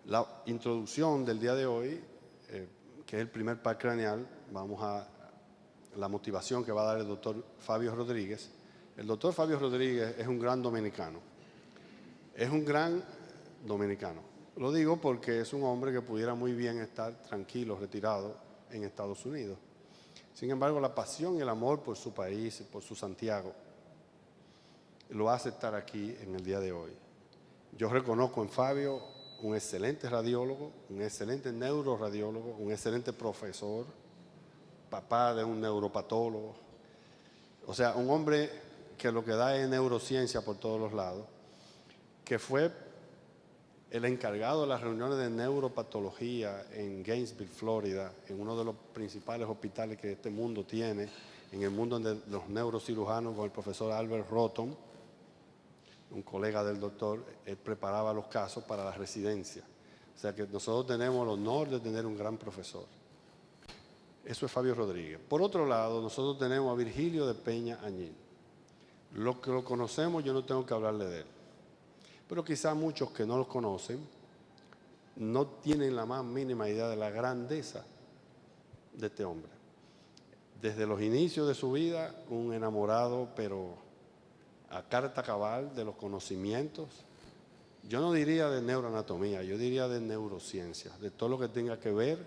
La introducción del día de hoy, que es el primer par craneal, vamos a la motivación que va a dar el doctor Fabio Rodríguez. El doctor Fabio Rodríguez es un gran dominicano. Es un gran dominicano. Lo digo porque es un hombre que pudiera muy bien estar tranquilo, retirado en Estados Unidos. Sin embargo, la pasión y el amor por su país, por su Santiago, lo hace estar aquí en el día de hoy. Yo reconozco en Fabio un excelente radiólogo, un excelente neuroradiólogo, un excelente profesor, papá de un neuropatólogo. O sea, un hombre que lo que da es neurociencia por todos los lados, que fue el encargado de las reuniones de neuropatología en Gainesville, Florida, en uno de los principales hospitales que este mundo tiene, en el mundo de los neurocirujanos, con el profesor Albert Roton, un colega del doctor. Él preparaba los casos para la residencia. O sea que nosotros tenemos el honor de tener un gran profesor. Eso es Fabio Rodríguez. Por otro lado, nosotros tenemos a Virgilio de Peña Añil. Los que lo conocemos, yo no tengo que hablarle de él. Pero quizá muchos que no lo conocen no tienen la más mínima idea de la grandeza de este hombre. Desde los inicios de su vida, un enamorado, pero a carta cabal de los conocimientos. Yo no diría de neuroanatomía, yo diría de neurociencia, de todo lo que tenga que ver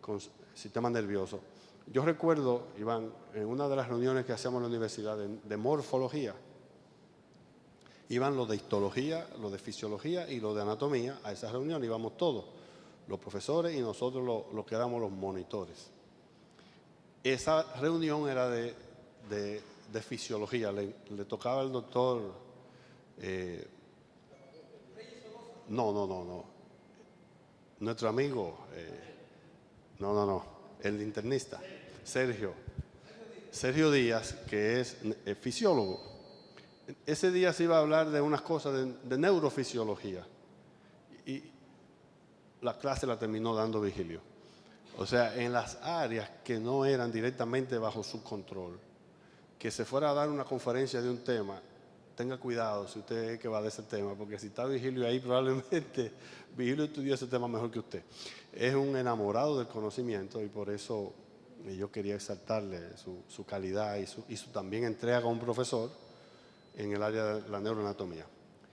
con sistema nervioso. Yo recuerdo, Iván, en una de las reuniones que hacíamos en la universidad de morfología, iban los de histología, los de fisiología y los de anatomía. A esa reunión íbamos todos, los profesores y nosotros los que éramos los monitores. Esa reunión era de fisiología, le tocaba al doctor, no, nuestro amigo, el internista, Sergio Díaz, que es fisiólogo. Ese día se iba a hablar de unas cosas de neurofisiología y la clase la terminó dando Virgilio. O sea, en las áreas que no eran directamente bajo su control, que se fuera a dar una conferencia de un tema, tenga cuidado si usted es que va de ese tema, porque si está Virgilio ahí, probablemente Virgilio estudió ese tema mejor que usted. Es un enamorado del conocimiento y por eso yo quería exaltarle su calidad y su también entrega como profesor en el área de la neuroanatomía.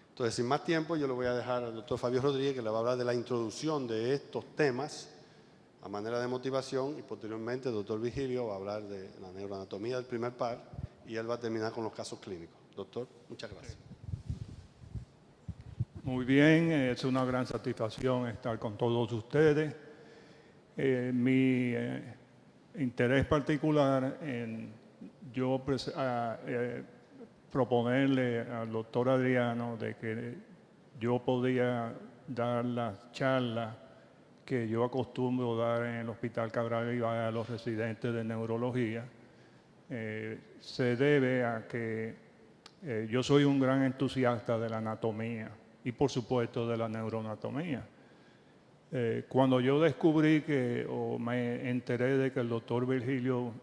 Entonces, sin más tiempo, yo le voy a dejar al doctor Fabio Rodríguez, que le va a hablar de la introducción de estos temas a manera de motivación, y posteriormente el doctor Virgilio va a hablar de la neuroanatomía del primer par y él va a terminar con los casos clínicos. Doctor, muchas gracias. Muy bien, es una gran satisfacción estar con todos ustedes. Mi interés particular en yo proponerle al doctor Adriano de que yo podía dar las charlas que yo acostumbro dar en el Hospital Cabral Ibáez a los residentes de neurología, se debe a que yo soy un gran entusiasta de la anatomía y por supuesto de la neuroanatomía. Cuando yo descubrí o me enteré de que el doctor Virgilio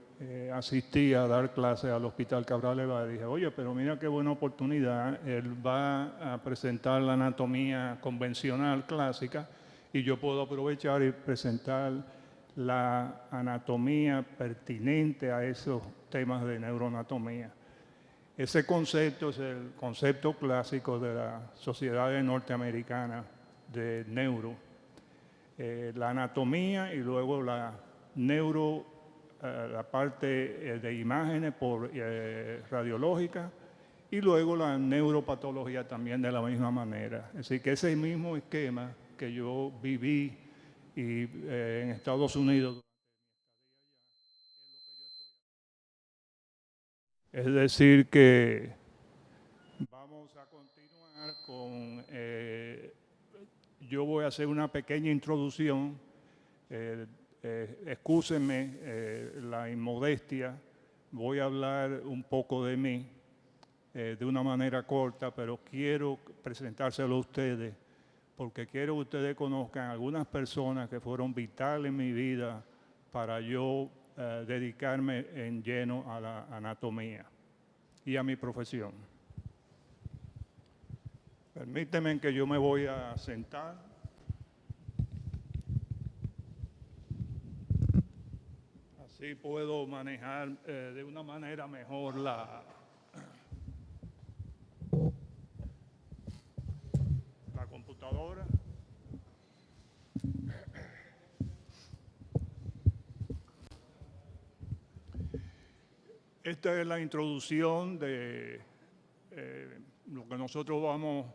asistía a dar clases al Hospital Cabral Ibáez, dije, oye, pero mira qué buena oportunidad, él va a presentar la anatomía convencional, clásica, y yo puedo aprovechar y presentar la anatomía pertinente a esos temas de neuroanatomía. Ese concepto es el concepto clásico de la Sociedad Norteamericana de Neuro. La anatomía y luego la la parte de imágenes radiológicas y luego la neuropatología también de la misma manera. Así que ese mismo esquema que yo viví en Estados Unidos. Es decir que vamos a continuar con, yo voy a hacer una pequeña introducción, excúsenme la inmodestia, voy a hablar un poco de mí de una manera corta, pero quiero presentárselo a ustedes porque quiero que ustedes conozcan algunas personas que fueron vitales en mi vida para yo dedicarme en lleno a la anatomía y a mi profesión. Permítanme que yo me voy a sentar. así puedo manejar de una manera mejor la computadora. Esta es la introducción de lo que nosotros vamos,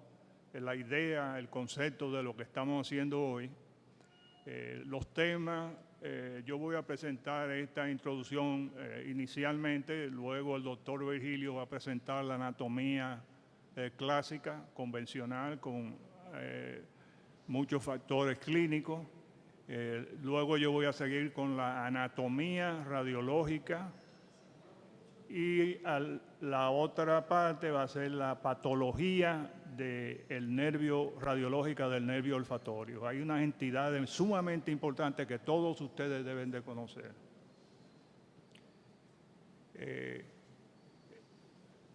la idea, el concepto de lo que estamos haciendo hoy. Los temas, yo voy a presentar esta introducción inicialmente, luego el doctor Virgilio va a presentar la anatomía clásica, convencional, con muchos factores clínicos. Luego yo voy a seguir con la anatomía radiológica y la otra parte va a ser la patología del nervio radiológica del nervio olfatorio. Hay unas entidades sumamente importantes que todos ustedes deben de conocer.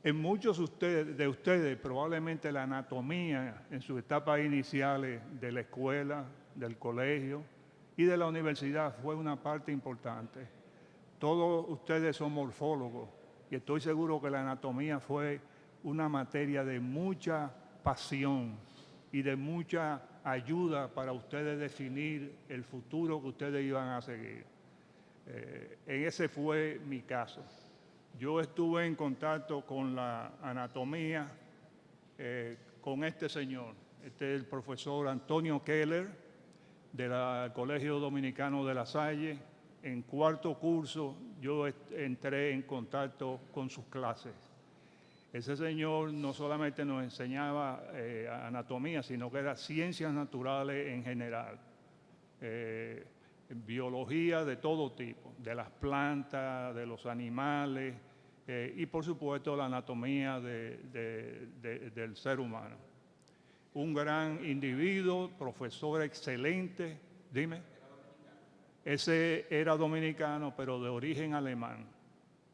En muchos de ustedes probablemente la anatomía en sus etapas iniciales de la escuela, del colegio y de la universidad fue una parte importante. Todos ustedes son morfólogos y estoy seguro que la anatomía fue una materia de mucha pasión y de mucha ayuda para ustedes definir el futuro que ustedes iban a seguir. En ese fue mi caso. Yo estuve en contacto con la anatomía con este señor. Este es el profesor Antonio Keller del Colegio Dominicano de La Salle. En cuarto curso yo entré en contacto con sus clases. Ese señor no solamente nos enseñaba anatomía, sino que era ciencias naturales en general. Biología de todo tipo, de las plantas, de los animales y por supuesto la anatomía del ser humano. Un gran individuo, profesor excelente, dime. Ese era dominicano, pero de origen alemán.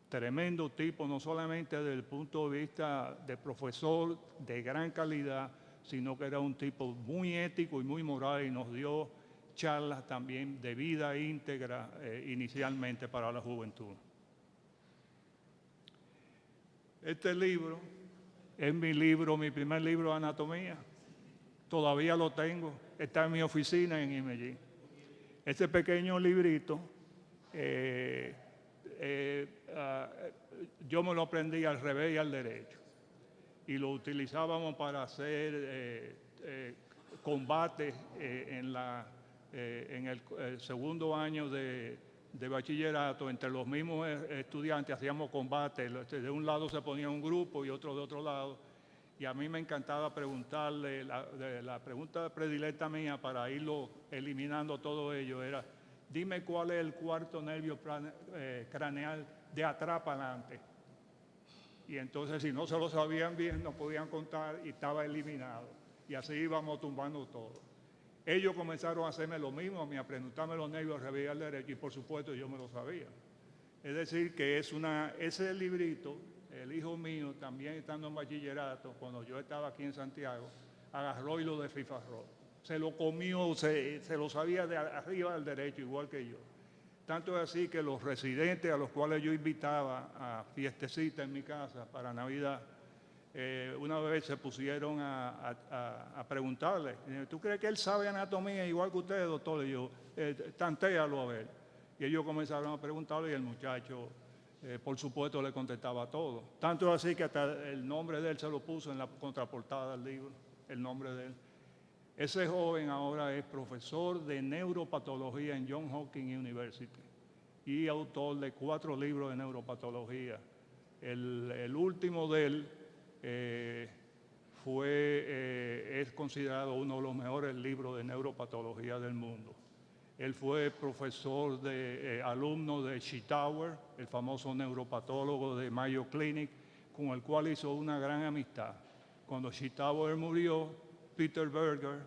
Tremendo tipo, no solamente desde el punto de vista de profesor de gran calidad, sino que era un tipo muy ético y muy moral y nos dio charlas también de vida íntegra inicialmente para la juventud. Este libro es mi primer libro de anatomía. Todavía lo tengo, está en mi oficina en Imellín. Este pequeño librito, yo me lo aprendí al revés y al derecho. Y lo utilizábamos para hacer combates en el segundo año de bachillerato. Entre los mismos estudiantes hacíamos combates. De un lado se ponía un grupo y otro de otro lado. Y a mí me encantaba preguntarle, la pregunta predilecta mía para irlo eliminando todo ello era, dime cuál es el cuarto nervio craneal de atrás para adelante. Y entonces si no se lo sabían bien, no podían contar y estaba eliminado. Y así íbamos tumbando todo. Ellos comenzaron a hacerme lo mismo, a mí a preguntarme los nervios al revés y al derecho, y por supuesto yo me lo sabía. Es decir, que ese librito, el hijo mío, también estando en bachillerato, cuando yo estaba aquí en Santiago, agarró y lo desfifarró. Se lo comió, se lo sabía de arriba al derecho, igual que yo. Tanto es así que los residentes a los cuales yo invitaba a fiestecitas en mi casa para Navidad, una vez se pusieron a preguntarle, ¿tú crees que él sabe anatomía igual que usted, doctor? Y yo, tantéalo a ver. Y ellos comenzaron a preguntarle y el muchacho, por supuesto, le contestaba todo. Tanto así que hasta el nombre de él se lo puso en la contraportada del libro, el nombre de él. Ese joven ahora es profesor de neuropatología en Johns Hopkins University y autor de 4 libros de neuropatología. El último de él es considerado uno de los mejores libros de neuropatología del mundo. Él fue profesor alumno de Hightower, el famoso neuropatólogo de Mayo Clinic, con el cual hizo una gran amistad. Cuando Hightower murió, Peter Berger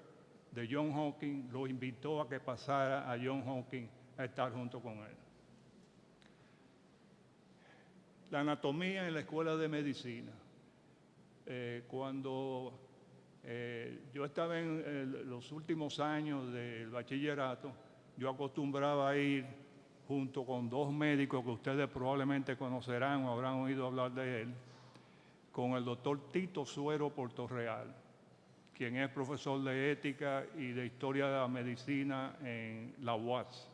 de Johns Hopkins lo invitó a que pasara a Johns Hopkins a estar junto con él. La anatomía en la escuela de medicina. Cuando yo estaba en los últimos años del bachillerato, yo acostumbraba a ir junto con dos médicos que ustedes probablemente conocerán o habrán oído hablar de él, con el doctor Tito Suero Portorreal, quien es profesor de ética y de historia de la medicina en la UAS.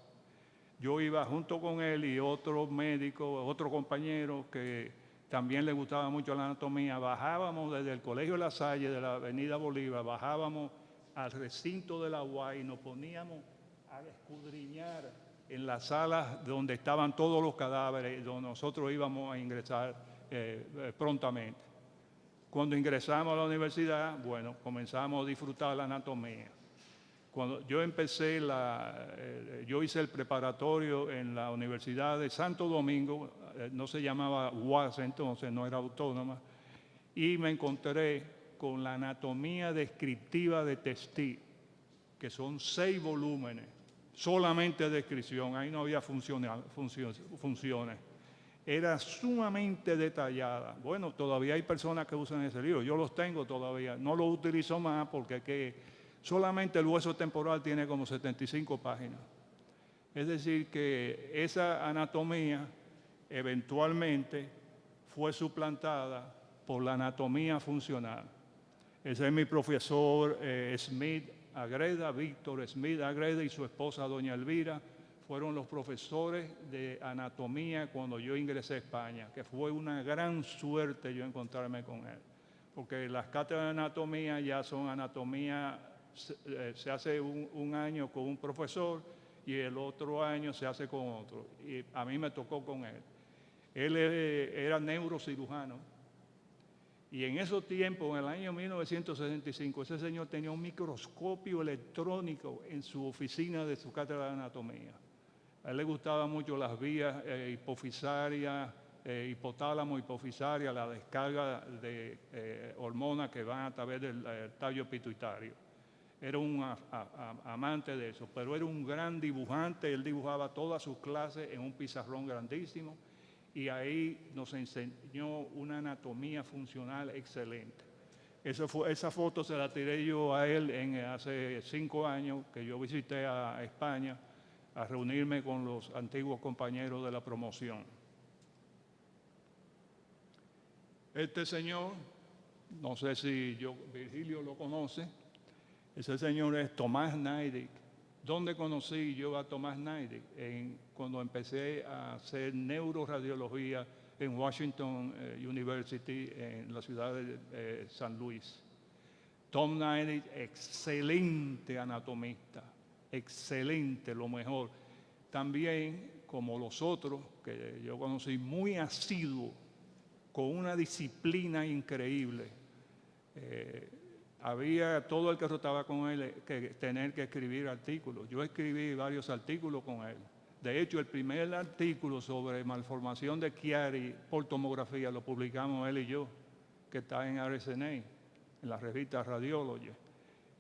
Yo iba junto con él y otro médico, otro compañero que también le gustaba mucho la anatomía. Bajábamos desde el Colegio La Salle de la Avenida Bolívar, bajábamos al recinto de la UAS y nos poníamos a escudriñar en las salas donde estaban todos los cadáveres, donde nosotros íbamos a ingresar prontamente. Cuando ingresamos a la universidad, bueno, comenzamos a disfrutar la anatomía. Cuando yo empecé, yo hice el preparatorio en la Universidad de Santo Domingo, no se llamaba UAS entonces, no era autónoma, y me encontré con la anatomía descriptiva de Testí, que son 6 volúmenes, solamente descripción, ahí no había funciones. Era sumamente detallada. Bueno, todavía hay personas que usan ese libro, yo los tengo todavía, no los utilizo más porque solamente el hueso temporal tiene como 75 páginas. Es decir, que esa anatomía eventualmente fue suplantada por la anatomía funcional. Ese es mi profesor Smith Agreda, Víctor Smith Agreda, y su esposa doña Elvira fueron los profesores de anatomía cuando yo ingresé a España, que fue una gran suerte yo encontrarme con él, porque las cátedras de anatomía ya son anatomía, se hace un año con un profesor y el otro año se hace con otro, y a mí me tocó con él. Él era neurocirujano, y en esos tiempos, en el año 1965, ese señor tenía un microscopio electrónico en su oficina de su cátedra de anatomía. A él le gustaban mucho las vías hipofisarias, hipotálamo, hipofisaria, la descarga de hormonas que van a través del tallo pituitario. Era un amante de eso, pero era un gran dibujante. Él dibujaba todas sus clases en un pizarrón grandísimo y ahí nos enseñó una anatomía funcional excelente. Esa foto se la tiré yo a él hace 5 años que yo visité a España a reunirme con los antiguos compañeros de la promoción. Este señor, no sé si Virgilio lo conoce, ese señor es Tomás Neidig. ¿Dónde conocí yo a Tomás Neidig? Cuando empecé a hacer neuroradiología en Washington University, en la ciudad de San Luis. Tom Neidig, excelente anatomista, excelente, lo mejor. También, como los otros que yo conocí, muy asiduo, con una disciplina increíble. Había todo el que rotaba con él que tener que escribir artículos. Yo escribí varios artículos con él. De hecho, el primer artículo sobre malformación de Chiari por tomografía lo publicamos él y yo, que está en RSNA, en la revista Radiology.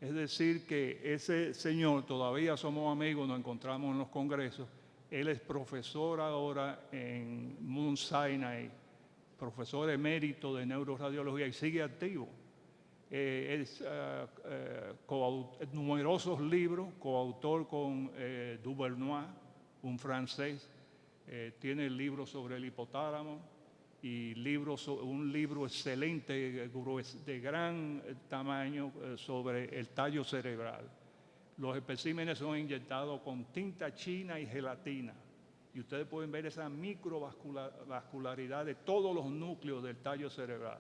Es decir, que ese señor, todavía somos amigos, nos encontramos en los congresos. Él es profesor ahora en Mount Sinai, profesor emérito de neuroradiología y sigue activo. Numerosos libros, coautor con Duvernois, un francés. Tiene libros sobre el hipotálamo y un libro excelente, de gran tamaño, sobre el tallo cerebral. Los especímenes son inyectados con tinta china y gelatina. Y ustedes pueden ver esa microvascularidad de todos los núcleos del tallo cerebral.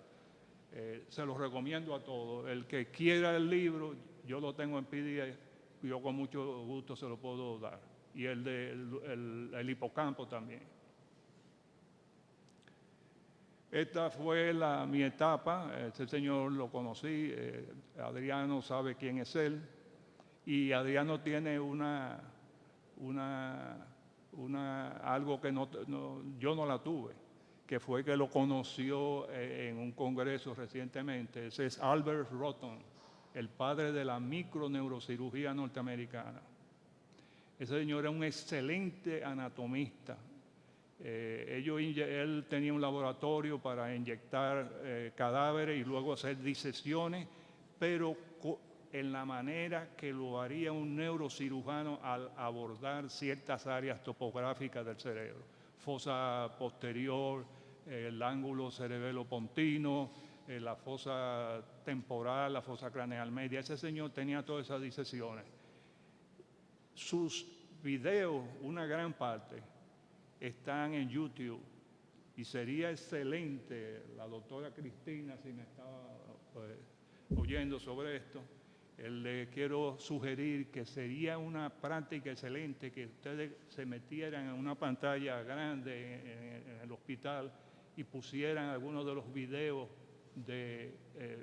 Se los recomiendo a todos. El que quiera el libro, yo lo tengo en PDF, yo con mucho gusto se lo puedo dar. Y el hipocampo también. Esta fue mi etapa. Este señor lo conocí. Adriano sabe quién es él. Y Adriano tiene algo que yo no la tuve, que fue que lo conoció en un congreso recientemente. Ese es Albert Roton, el padre de la microneurocirugía norteamericana. Ese señor era un excelente anatomista. Él tenía un laboratorio para inyectar cadáveres y luego hacer disesiones, pero en la manera que lo haría un neurocirujano al abordar ciertas áreas topográficas del cerebro. Fosa posterior, el ángulo cerebelo-pontino, la fosa temporal, la fosa craneal media. Ese señor tenía todas esas disecciones. Sus videos, una gran parte, están en YouTube. Y sería excelente, la doctora Cristina, si me estaba oyendo sobre esto, le quiero sugerir que sería una práctica excelente que ustedes se metieran en una pantalla grande en el hospital y pusieran algunos de los videos de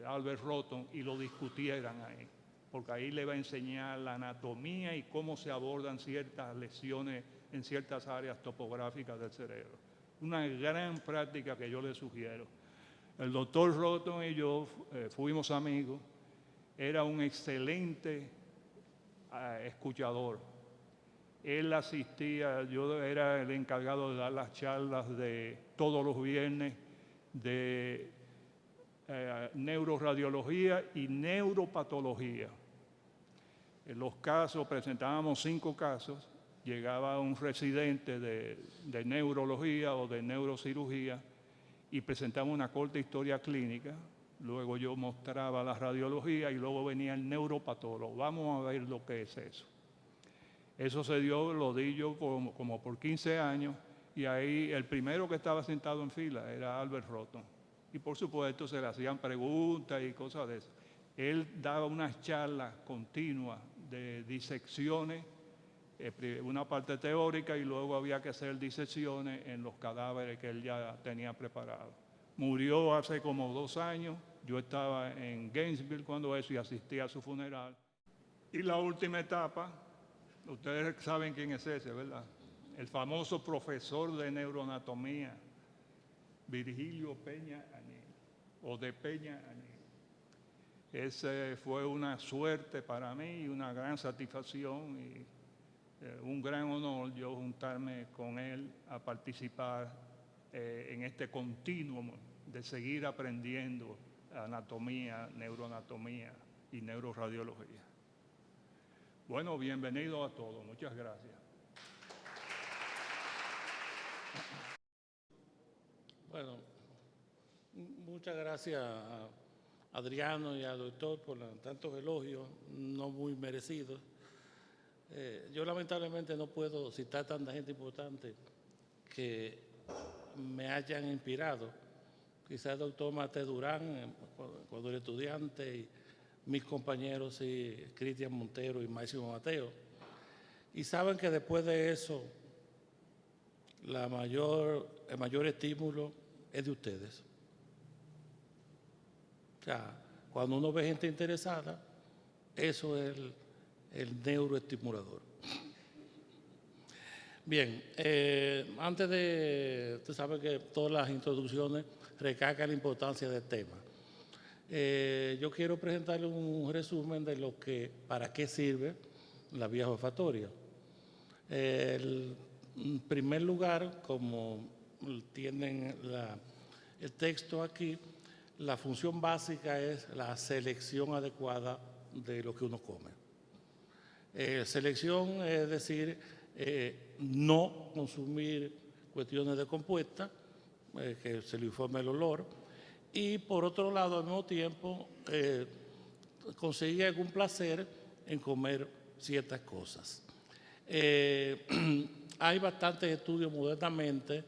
Albert Rhoton y lo discutieran ahí, porque ahí le va a enseñar la anatomía y cómo se abordan ciertas lesiones en ciertas áreas topográficas del cerebro. Una gran práctica que yo le sugiero. El doctor Rhoton y yo fuimos amigos. Era un excelente escuchador. Él asistía, yo era el encargado de dar las charlas de todos los viernes de neuroradiología y neuropatología. En los casos, presentábamos 5 casos, llegaba un residente de neurología o de neurocirugía y presentamos una corta historia clínica. Luego yo mostraba la radiología y luego venía el neuropatólogo. Vamos a ver lo que es eso. Eso se dio, lo di yo como por 15 años y ahí el primero que estaba sentado en fila era Albert Rhoton. Y por supuesto se le hacían preguntas y cosas de eso. Él daba unas charlas continuas de disecciones, una parte teórica y luego había que hacer disecciones en los cadáveres que él ya tenía preparados. Murió hace como 2 años, yo estaba en Gainesville cuando eso y asistí a su funeral. Y la última etapa, ustedes saben quién es ese, ¿verdad? El famoso profesor de neuroanatomía, Virgilio Peña Añil, o de Peña Añil. Ese fue una suerte para mí y una gran satisfacción y un gran honor yo juntarme con él a participar en este continuum de seguir aprendiendo anatomía, neuroanatomía y neuroradiología. Bueno, bienvenido a todos. Muchas gracias. Bueno, muchas gracias a Adriano y al doctor por tantos elogios, no muy merecidos. Yo lamentablemente no puedo citar tanta gente importante que me hayan inspirado. Quizás el doctor Mate Durán, cuando era estudiante, y mis compañeros, y Cristian Montero y Máximo Mateo. Y saben que después de eso, el mayor estímulo es de ustedes. O sea, cuando uno ve gente interesada, eso es el neuroestimulador. Bien, antes de, usted sabe que todas las introducciones recalcan la importancia del tema. Yo quiero presentarle un resumen de para qué sirve la vía olfatoria. En primer lugar, como tienen el texto aquí, la función básica es la selección adecuada de lo que uno come. Selección es decir, no consumir cuestiones de compuestas, que se le informe el olor, y por otro lado, al mismo tiempo, conseguir algún placer en comer ciertas cosas. Hay bastantes estudios modernamente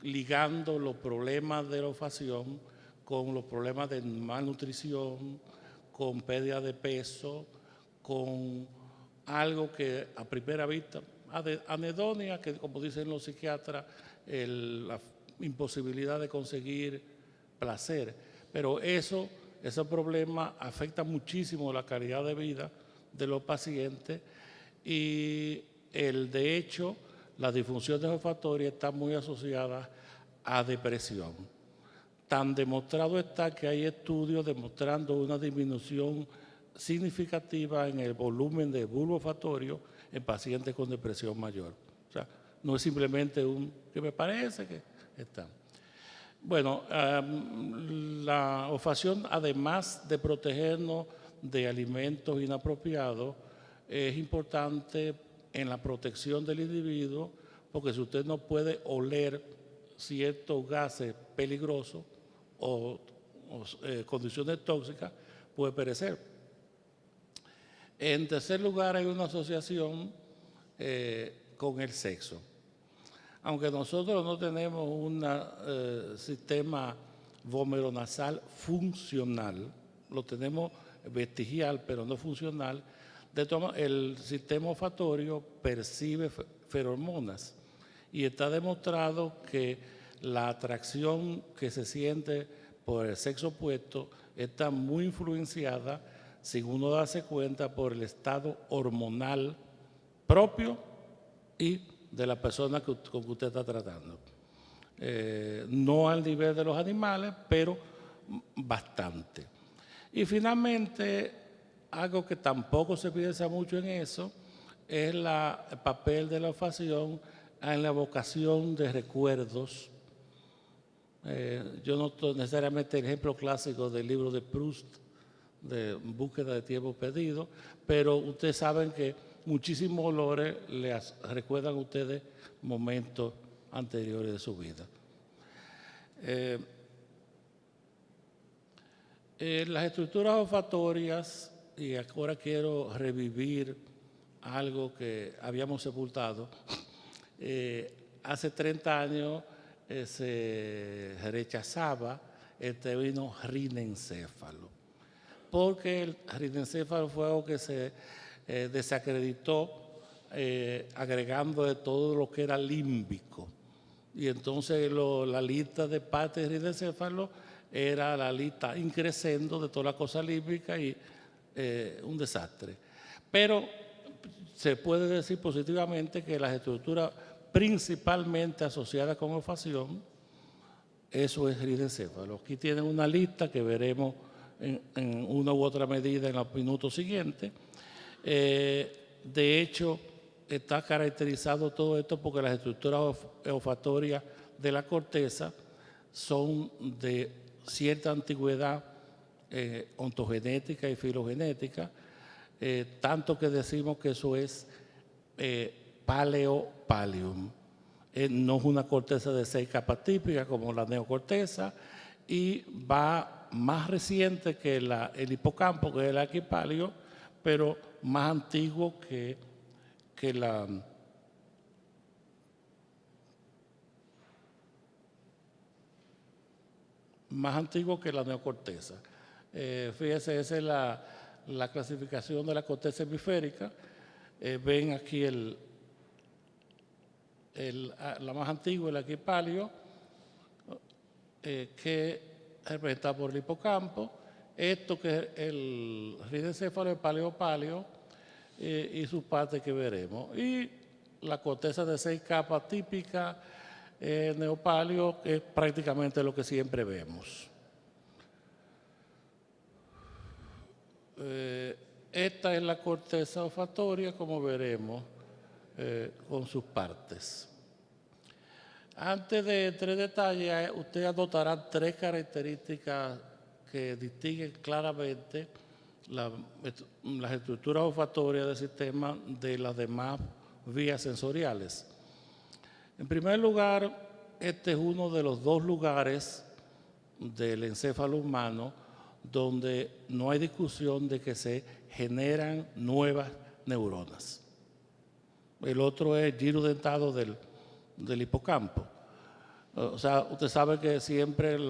ligando los problemas de la olfacción con los problemas de malnutrición, con pérdida de peso, con algo que a primera vista, anedonia, que como dicen los psiquiatras, la imposibilidad de conseguir placer. Pero ese problema afecta muchísimo la calidad de vida de los pacientes y de hecho las disfunciones olfatorias están muy asociadas a depresión. Tan demostrado está que hay estudios demostrando una disminución significativa en el volumen de bulbo olfatorio en pacientes con depresión mayor. O sea, no es simplemente que me parece que está. Bueno, la olfacción, además de protegernos de alimentos inapropiados es importante en la protección del individuo, porque si usted no puede oler ciertos gases peligrosos o condiciones tóxicas, puede perecer. En tercer lugar, hay una asociación con el sexo. Aunque nosotros no tenemos un sistema vomeronasal funcional, lo tenemos vestigial, pero no funcional, el sistema olfatorio percibe feromonas y está demostrado que la atracción que se siente por el sexo opuesto está muy influenciada, sin uno darse cuenta, por el estado hormonal propio y de la persona con que usted está tratando. No al nivel de los animales, pero bastante. Y finalmente, algo que tampoco se piensa mucho en eso, es el papel de la olfacción en la evocación de recuerdos. Yo no estoy necesariamente el ejemplo clásico del libro de Proust, de Búsqueda de Tiempo Perdido, pero ustedes saben que muchísimos olores les recuerdan a ustedes momentos anteriores de su vida. Las estructuras olfatorias, y ahora quiero revivir algo que habíamos sepultado, hace 30 años se rechazaba el término rinencéfalo, porque el rinencéfalo fue algo que se desacreditó agregando de todo lo que era límbico. Y entonces la lista de partes de rinencéfalo era la lista increciendo de toda la cosa límbica y un desastre. Pero se puede decir positivamente que las estructuras principalmente asociadas con olfacción, eso es rinencéfalo. Aquí tienen una lista que veremos en una u otra medida en los minutos siguientes. De hecho, está caracterizado todo esto porque las estructuras olfatorias de la corteza son de cierta antigüedad ontogenética y filogenética, tanto que decimos que eso es paleopalium. No es una corteza de 6 capas típicas como la neocorteza, y va más reciente que el hipocampo, que es el arquipalio, pero más antiguo que la neocorteza. Fíjense, esa es la clasificación de la corteza hemisférica. Ven aquí la más antigua, el arquipalio, que representa por el hipocampo. Esto que es el rinencéfalo, el paleopalio, y sus partes que veremos. Y la corteza de 6 capas típica, neopalio, que es prácticamente lo que siempre vemos. Esta es la corteza olfatoria, como veremos, con sus partes. Antes de entrar en detalle, ustedes anotarán 3 características que distinguen claramente las estructuras olfatorias del sistema de las demás vías sensoriales. En primer lugar, este es uno de los 2 lugares del encéfalo humano donde no hay discusión de que se generan nuevas neuronas. El otro es el giro dentado del hipocampo. O sea, usted sabe que siempre el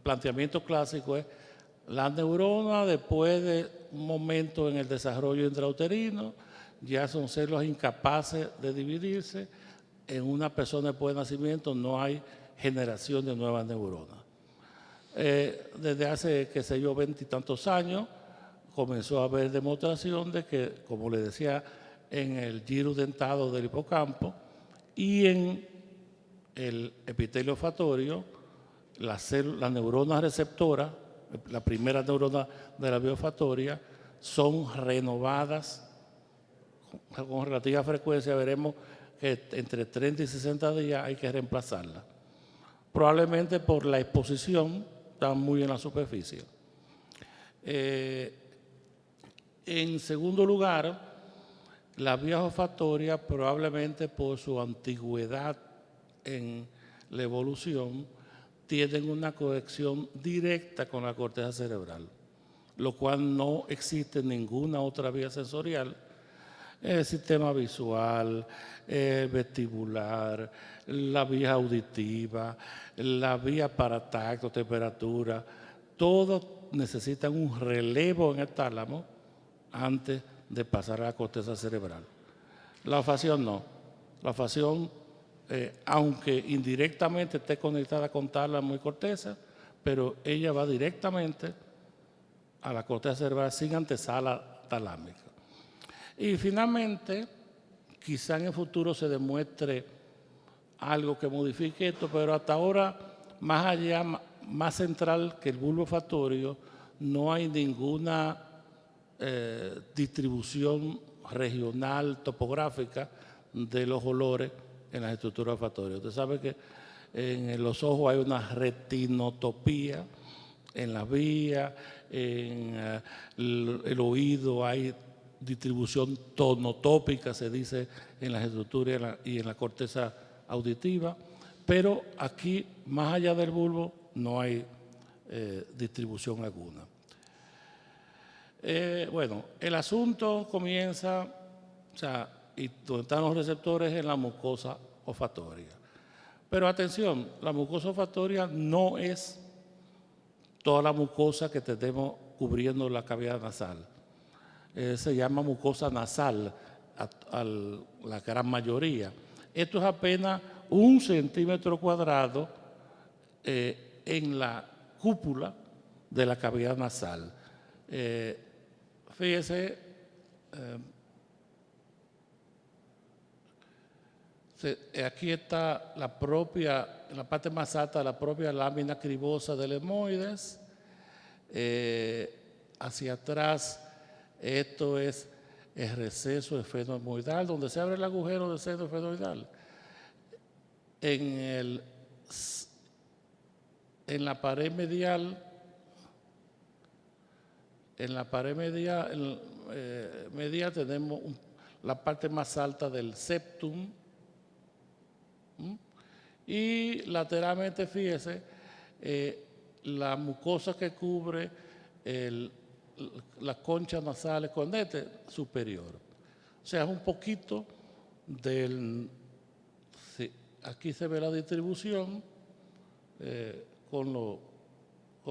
planteamiento clásico es la neurona, después de un momento en el desarrollo intrauterino, ya son células incapaces de dividirse. En una persona después de nacimiento no hay generación de nuevas neuronas. Desde hace, qué sé yo, 20 y tantos años, comenzó a haber demostración de que, como le decía, en el giro dentado del hipocampo y en el epitelio olfatorio, las neuronas receptoras, la primera neurona de la vía olfatoria, son renovadas con relativa frecuencia. Veremos que entre 30 y 60 días hay que reemplazarla. Probablemente por la exposición, está muy en la superficie. En segundo lugar, las vías olfatorias, probablemente por su antigüedad en la evolución, tienen una conexión directa con la corteza cerebral, lo cual no existe en ninguna otra vía sensorial. El sistema visual, vestibular, la vía auditiva, la vía para tacto, temperatura, todos necesitan un relevo en el tálamo antes de pasar a la corteza cerebral. La olfacción no. La olfacción, aunque indirectamente esté conectada con tálamo y corteza, pero ella va directamente a la corteza cerebral sin antesala talámica. Y finalmente, quizá en el futuro se demuestre algo que modifique esto, pero hasta ahora, más allá, más central que el bulbo olfatorio, no hay ninguna distribución regional, topográfica de los olores en las estructuras olfatorias. Usted sabe que en los ojos hay una retinotopía, en las vías, en el oído hay distribución tonotópica, se dice en las estructuras y en la corteza auditiva, pero aquí, más allá del bulbo, no hay distribución alguna. Bueno, el asunto comienza, o sea, y donde están los receptores en la mucosa olfatoria. Pero atención, la mucosa olfatoria no es toda la mucosa que tenemos cubriendo la cavidad nasal. Se llama mucosa nasal a la gran mayoría. Esto es apenas 1 centímetro cuadrado en la cúpula de la cavidad nasal. Fíjese, aquí está la propia, en la parte más alta, la propia lámina cribosa del etmoides. Hacia atrás, esto es el receso esfenoidal, donde se abre el agujero del seno esfenoidal. En la pared medial, medial tenemos la parte más alta del septum. Y lateralmente, fíjese, la mucosa que cubre las conchas nasales con este superior. O sea, es un poquito del... Sí, aquí se ve la distribución con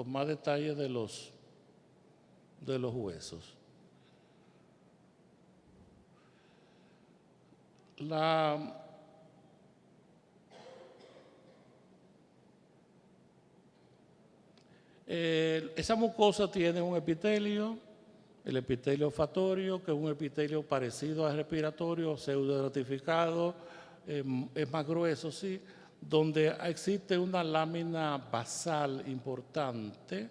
más detalle de los huesos. Esa mucosa tiene un epitelio, el epitelio olfatorio, que es un epitelio parecido al respiratorio, pseudo-ratificado, es más grueso, sí, donde existe una lámina basal importante,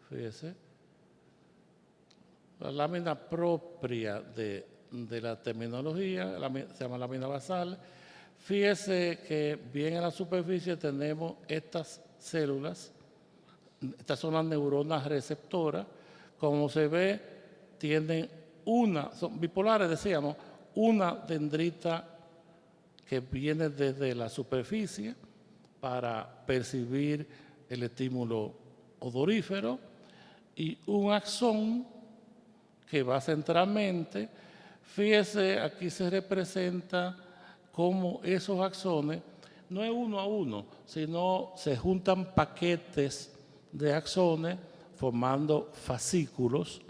fíjese, la lámina propia de la terminología, se llama lámina basal. Fíjese que bien en la superficie tenemos estas células. Estas son las neuronas receptoras. Como se ve, tienen son bipolares, decíamos, una dendrita que viene desde la superficie para percibir el estímulo odorífero y un axón que va centralmente. Fíjese, aquí se representa cómo esos axones, no es uno a uno, sino se juntan paquetes de axones formando fascículos,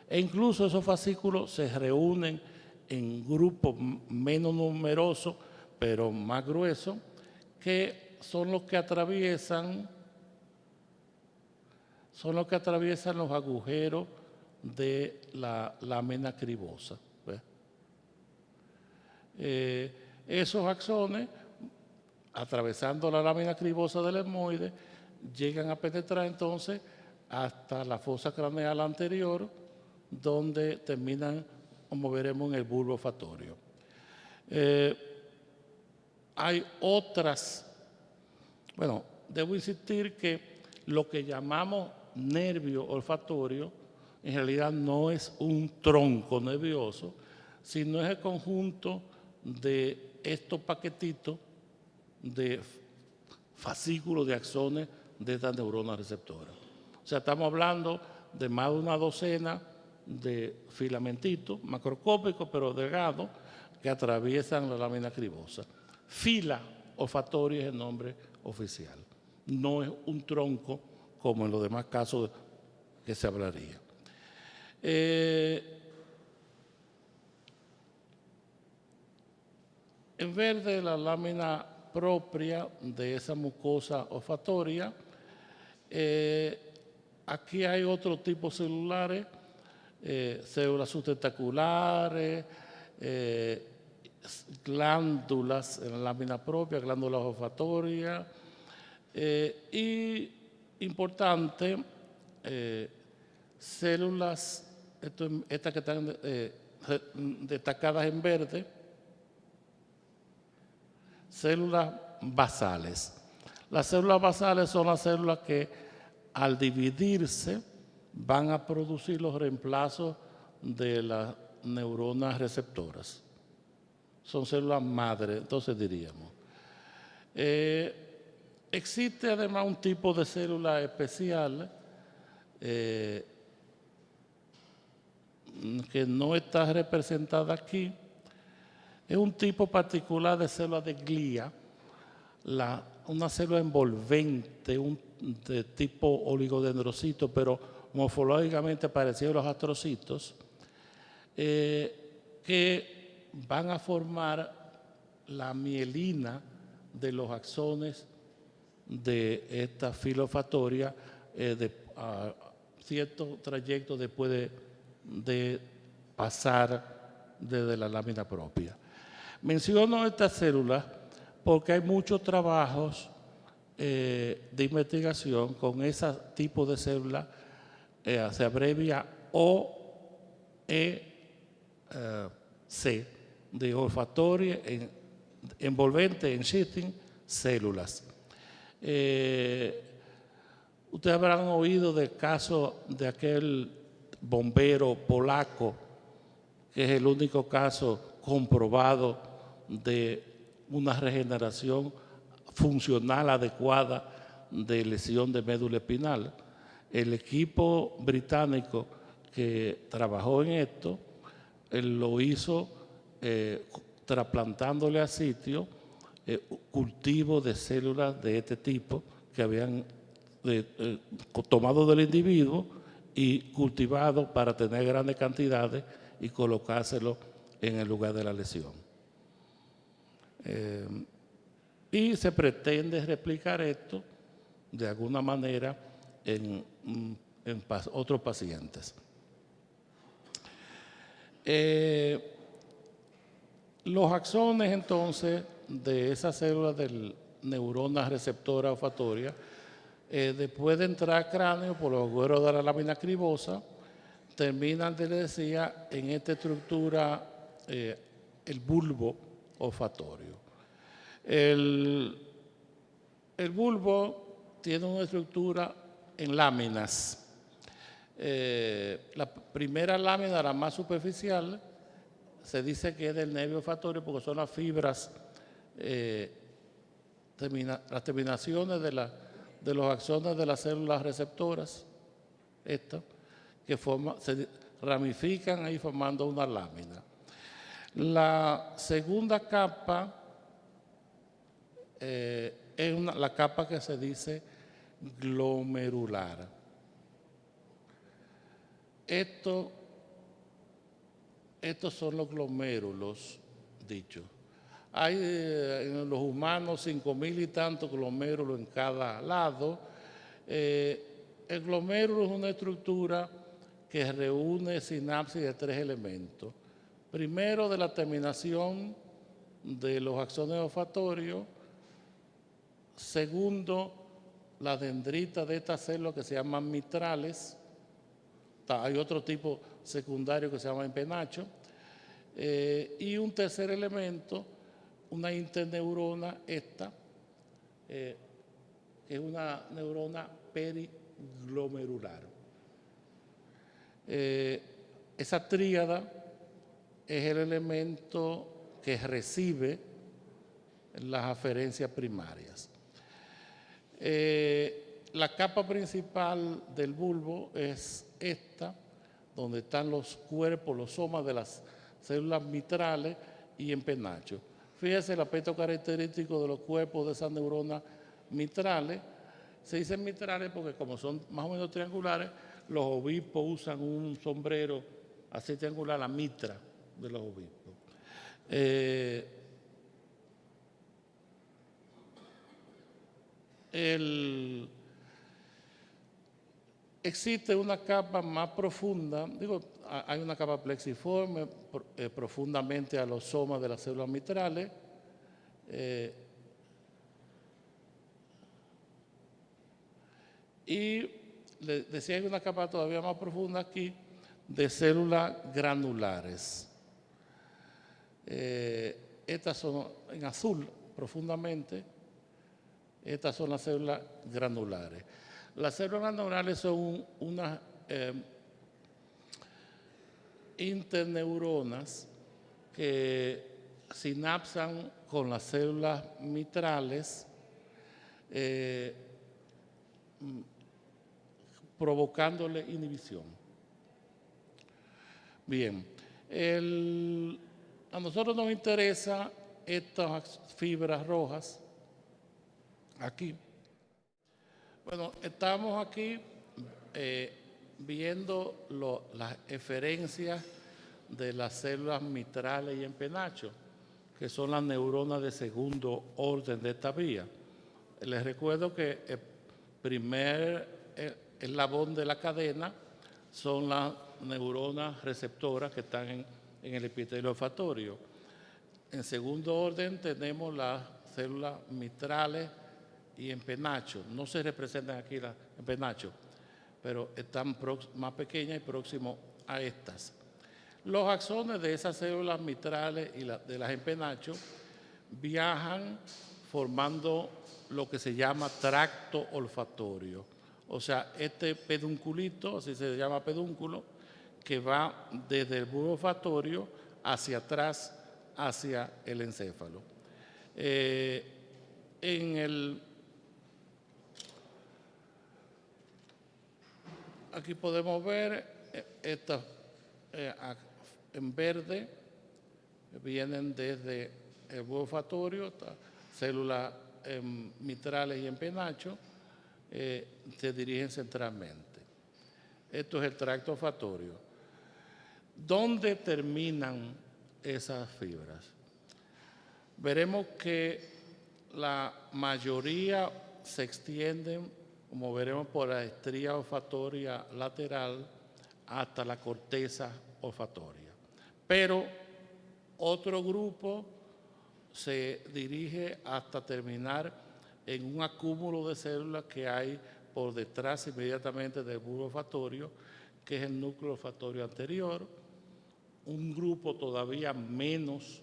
e incluso esos fascículos se reúnen en grupos menos numerosos, pero más gruesos, que son los que atraviesan los agujeros de la lámina cribosa. Esos axones, atravesando la lámina cribosa del etmoide, llegan a penetrar entonces hasta la fosa craneal anterior, donde terminan, como veremos, en el bulbo olfatorio. Hay otras, bueno, debo insistir que lo que llamamos nervio olfatorio en realidad no es un tronco nervioso, sino es el conjunto de estos paquetitos de fascículos de axones de estas neuronas receptoras. O sea, estamos hablando de más de una docena de filamentitos macroscópicos, pero delgados, que atraviesan la lámina cribosa. Fila olfatoria es el nombre oficial. No es un tronco como en los demás casos que se hablaría. En vez de la lámina propia de esa mucosa olfatoria, aquí hay otro tipo celulares, células sustentaculares, glándulas en la lámina propia, glándulas olfatorias, y importante, células, estas que están destacadas en verde, células basales. Las células basales son las células que al dividirse van a producir los reemplazos de las neuronas receptoras. Son células madre, entonces diríamos. Existe además un tipo de célula especial que no está representada aquí. Es un tipo particular de célula de glía, una célula envolvente, de tipo oligodendrocito, pero morfológicamente parecido a los astrocitos, que van a formar la mielina de los axones de esta fila olfatoria a cierto trayecto después de pasar desde la lámina propia. Menciono estas células porque hay muchos trabajos de investigación con ese tipo de células, se abrevia OEC, de olfatoria, envolvente, enshitting, células. Ustedes habrán oído del caso de aquel bombero polaco, que es el único caso comprobado de una regeneración funcional adecuada de lesión de médula espinal. El equipo británico que trabajó en esto, lo hizo trasplantándole a sitio cultivo de células de este tipo que habían tomado del individuo y cultivado para tener grandes cantidades y colocárselo en el lugar de la lesión. Y se pretende replicar esto de alguna manera en otros pacientes. Los axones entonces de esas células del neurona receptora olfatoria, después de entrar al cráneo por los agujeros de la lámina cribosa, terminan, les decía, en esta estructura, el bulbo olfatorio. El bulbo tiene una estructura en láminas. La primera lámina, la más superficial, se dice que es del nervio olfatorio porque son las fibras, las terminaciones de los axones de las células receptoras, estas, que se ramifican ahí formando una lámina. La segunda capa es la capa que se dice glomerular. Estos son los glomérulos dichos. Hay en los humanos 5.000 y tantos glomérulos en cada lado. El glomérulo es una estructura que reúne sinapsis de 3 elementos. Primero, de la terminación de los axones olfatorios. Segundo, la dendrita de estas células que se llaman mitrales. Hay otro tipo secundario que se llama empenacho. Y un tercer elemento, una interneurona, que es una neurona glomerular. Esa tríada es el elemento que recibe las aferencias primarias. La capa principal del bulbo es esta, donde están los cuerpos, los somas de las células mitrales y en penacho. Fíjese el aspecto característico de los cuerpos de esas neuronas mitrales. Se dicen mitrales porque como son más o menos triangulares, los obispos usan un sombrero así triangular, la mitra de los obispos. Existe una capa más profunda, hay una capa plexiforme profundamente a los somas de las células mitrales. Y le decía, hay una capa todavía más profunda aquí de células granulares. Estas son en azul profundamente. Estas son las células granulares. Las células granulares son unas interneuronas que sinapsan con las células mitrales, provocándole inhibición. Bien, a nosotros nos interesan estas fibras rojas aquí. Bueno, estamos aquí viendo las eferencias de las células mitrales y en penacho, que son las neuronas de segundo orden de esta vía. Les recuerdo que el primer eslabón de la cadena son las neuronas receptoras que están en el epitelio olfatorio. En segundo orden tenemos las células mitrales y en penacho. No se representan aquí las en penacho, pero están más pequeñas y próximos a estas. Los axones de esas células mitrales y de las en penacho viajan formando lo que se llama tracto olfatorio. O sea, este pedunculito, así se llama pedúnculo, que va desde el bulbo olfatorio hacia atrás, hacia el encéfalo. Aquí podemos ver estas en verde, vienen desde el bulbo olfatorio, células mitrales y en penacho, se dirigen centralmente. Esto es el tracto olfatorio. ¿Dónde terminan esas fibras? Veremos que la mayoría se extienden, como veremos, por la estría olfatoria lateral hasta la corteza olfatoria. Pero otro grupo se dirige hasta terminar en un acúmulo de células que hay por detrás inmediatamente del bulbo olfatorio, que es el núcleo olfatorio anterior. Un grupo todavía menos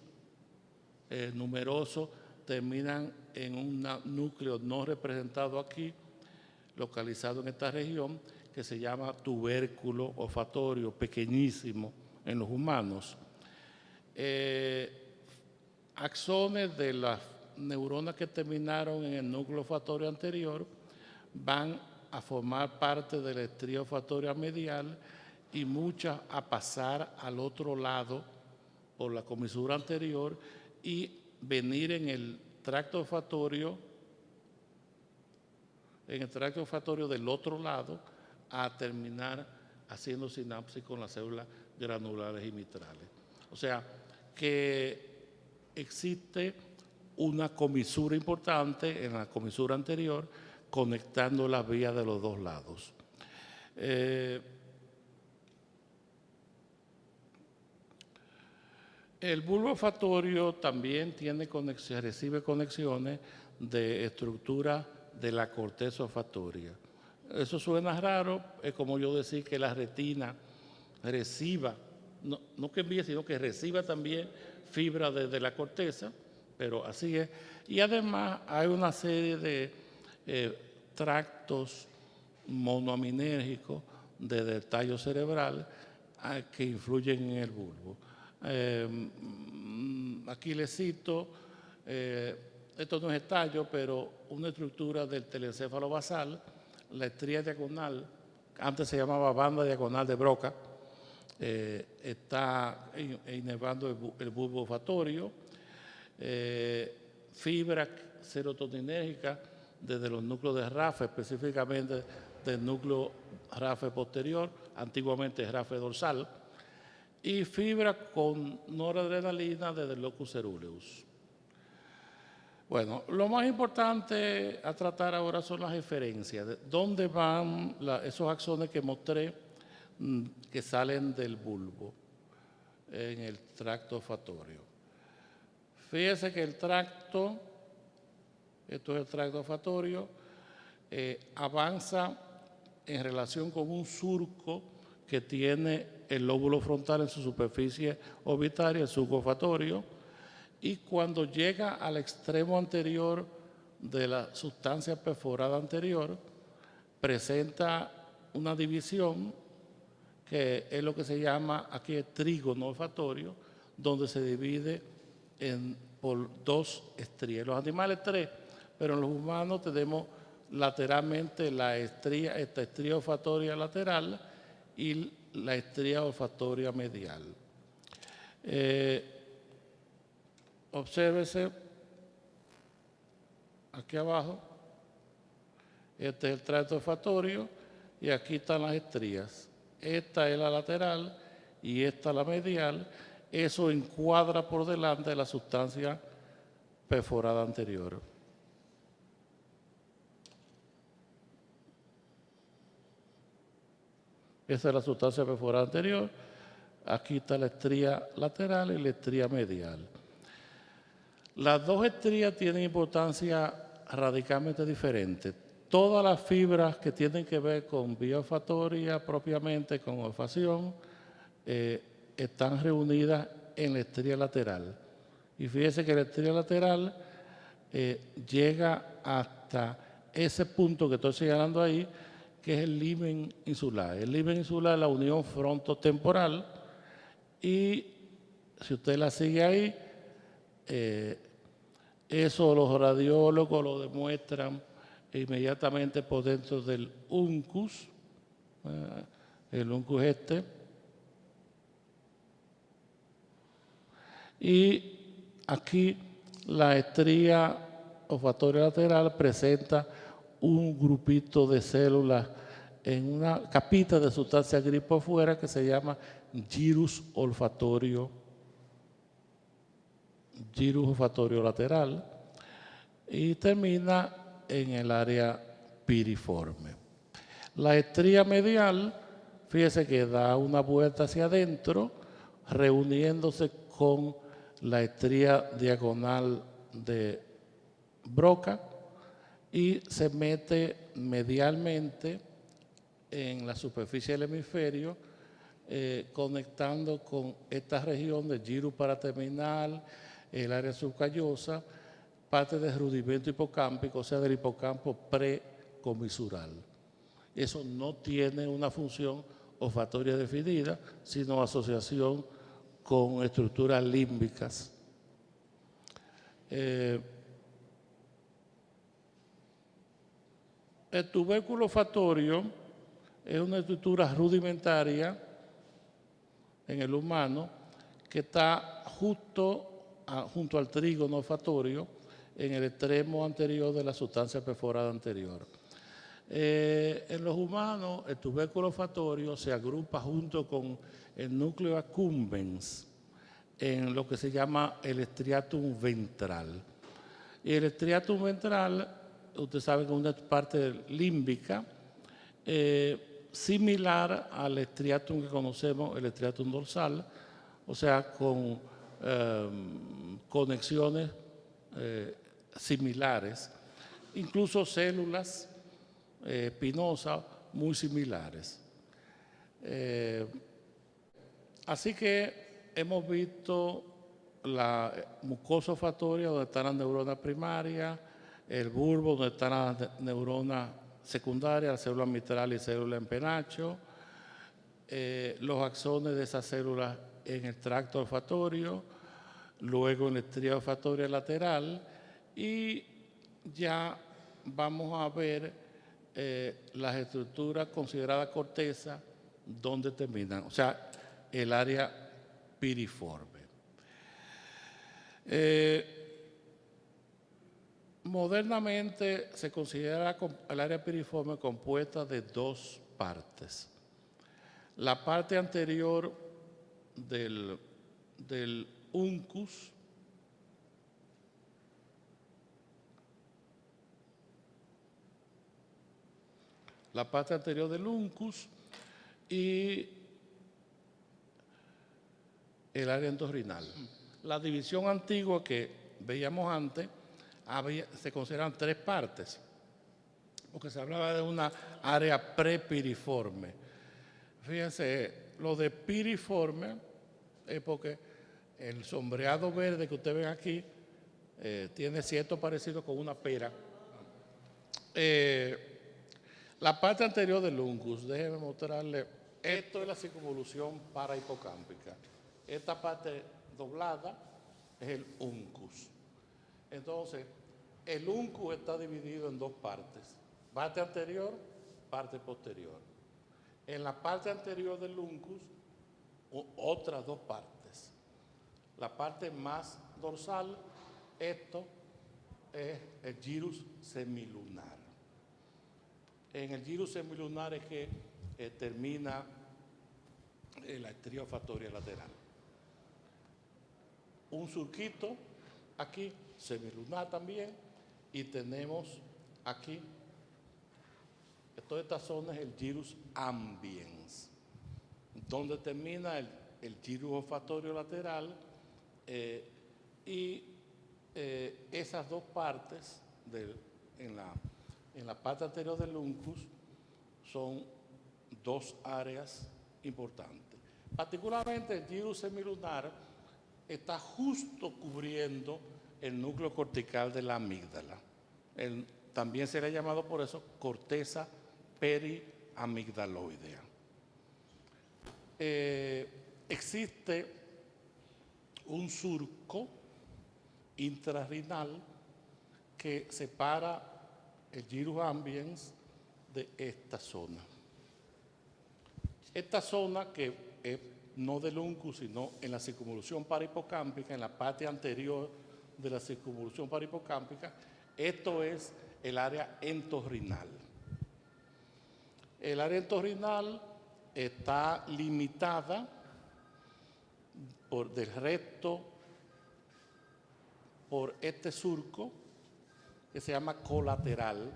numeroso terminan en un núcleo no representado aquí, localizado en esta región, que se llama tubérculo olfatorio, pequeñísimo en los humanos. Axones de las neuronas que terminaron en el núcleo olfatorio anterior van a formar parte de la estría olfatoria medial y muchas a pasar al otro lado por la comisura anterior y venir en el tracto olfatorio del otro lado a terminar haciendo sinapsis con las células granulares y mitrales. O sea que existe una comisura importante en la comisura anterior conectando las vías de los dos lados. El bulbo olfatorio también recibe conexiones de estructura de la corteza olfatoria. Eso suena raro, es como yo decir que la retina reciba, no que envíe, sino que reciba también fibra desde la corteza, pero así es. Y además hay una serie de tractos monoaminérgicos desde el tallo cerebral que influyen en el bulbo. Aquí les cito, esto no es el tallo, pero una estructura del telencéfalo basal, la estría diagonal, antes se llamaba banda diagonal de Broca, está inervando el bulbo olfatorio, fibra serotoninérgica desde los núcleos de RAFE, específicamente del núcleo RAFE posterior, antiguamente RAFE dorsal, y fibra con noradrenalina desde el locus ceruleus. Bueno, lo más importante a tratar ahora son las referencias, de dónde van esos axones que mostré que salen del bulbo en el tracto olfatorio. Fíjese que el tracto, esto es el tracto olfatorio, avanza en relación con un surco que tiene el lóbulo frontal en su superficie orbitaria, el surco olfatorio, y cuando llega al extremo anterior de la sustancia perforada anterior, presenta una división que es lo que se llama aquí el trígono olfatorio, donde se divide por dos estrías. Los animales tres, pero en los humanos tenemos lateralmente esta estría olfatoria lateral y la estría olfatoria medial. Obsérvese aquí abajo, este es el tracto olfatorio y aquí están las estrías. Esta es la lateral y esta la medial. Eso encuadra por delante la sustancia perforada anterior. Esa es la sustancia perforada anterior. Aquí está la estría lateral y la estría medial. Las dos estrías tienen importancia radicalmente diferente. Todas las fibras que tienen que ver con vía olfatoria propiamente, con olfacción, están reunidas en la estría lateral. Y fíjese que la estría lateral llega hasta ese punto que estoy señalando ahí, que es el limen insular. El limen insular es la unión frontotemporal y si usted la sigue ahí, eso los radiólogos lo demuestran inmediatamente por dentro del uncus, el uncus este, y aquí la estría olfatoria lateral presenta un grupito de células en una capita de sustancia gris por fuera que se llama gyrus olfatorio lateral y termina en el área piriforme. La estría medial, fíjese que da una vuelta hacia adentro, reuniéndose con la estría diagonal de Broca y se mete medialmente en la superficie del hemisferio, conectando con esta región del giro paraterminal, el área subcallosa, parte del rudimento hipocámpico, o sea, del hipocampo precomisural. Eso no tiene una función olfatoria definida, sino asociación con estructuras límbicas. El tubérculo olfatorio es una estructura rudimentaria en el humano que está junto al trígono olfatorio en el extremo anterior de la sustancia perforada anterior. En los humanos, el tubérculo olfatorio se agrupa junto con el núcleo accumbens en lo que se llama el striatum ventral. Y el striatum ventral, usted sabe que es una parte límbica, similar al striatum que conocemos, el striatum dorsal, o sea, con conexiones similares, incluso células espinosas muy similares. Así que hemos visto la mucosa olfatoria donde están las neuronas primarias, el bulbo donde están las neuronas secundaria, la célula mitral y célula en penacho, los axones de esas células en el tracto olfatorio, luego en la estría olfatoria lateral y ya vamos a ver las estructuras consideradas corteza, donde terminan, o sea, el área piriforme. Modernamente se considera el área piriforme compuesta de dos partes. La parte anterior del uncus, la parte anterior del uncus y el área entorrinal. La división antigua que veíamos antes, se consideran tres partes, porque se hablaba de una área prepiriforme. Fíjense, lo de piriforme es porque el sombreado verde que ustedes ven aquí tiene cierto parecido con una pera. La parte anterior del uncus, déjenme mostrarle, esto es la circunvolución parahipocámpica. Esta parte doblada es el uncus. Entonces, el uncus está dividido en dos partes, parte anterior, parte posterior. En la parte anterior del uncus, otras dos partes. La parte más dorsal, esto es el gyrus semilunar. En el gyrus semilunar es que termina la estría olfatoria lateral. Un surquito aquí, semilunar también, y tenemos aquí, toda esta zona es el gyrus ambiens, donde termina el gyrus olfatorio lateral y esas dos partes en la parte anterior del uncus son dos áreas importantes. Particularmente el gyrus semilunar está justo cubriendo el núcleo cortical de la amígdala. También se le ha llamado por eso corteza periamigdaloidea. Existe un surco intrarrenal que separa el gyrus ambiens de esta zona. Esta zona que es no del uncus, sino en la circunvolución parahipocámpica, en la parte anterior de la circunvolución parahipocámpica, esto es el área entorrinal. El área entorrinal está limitada del recto por este surco que se llama colateral.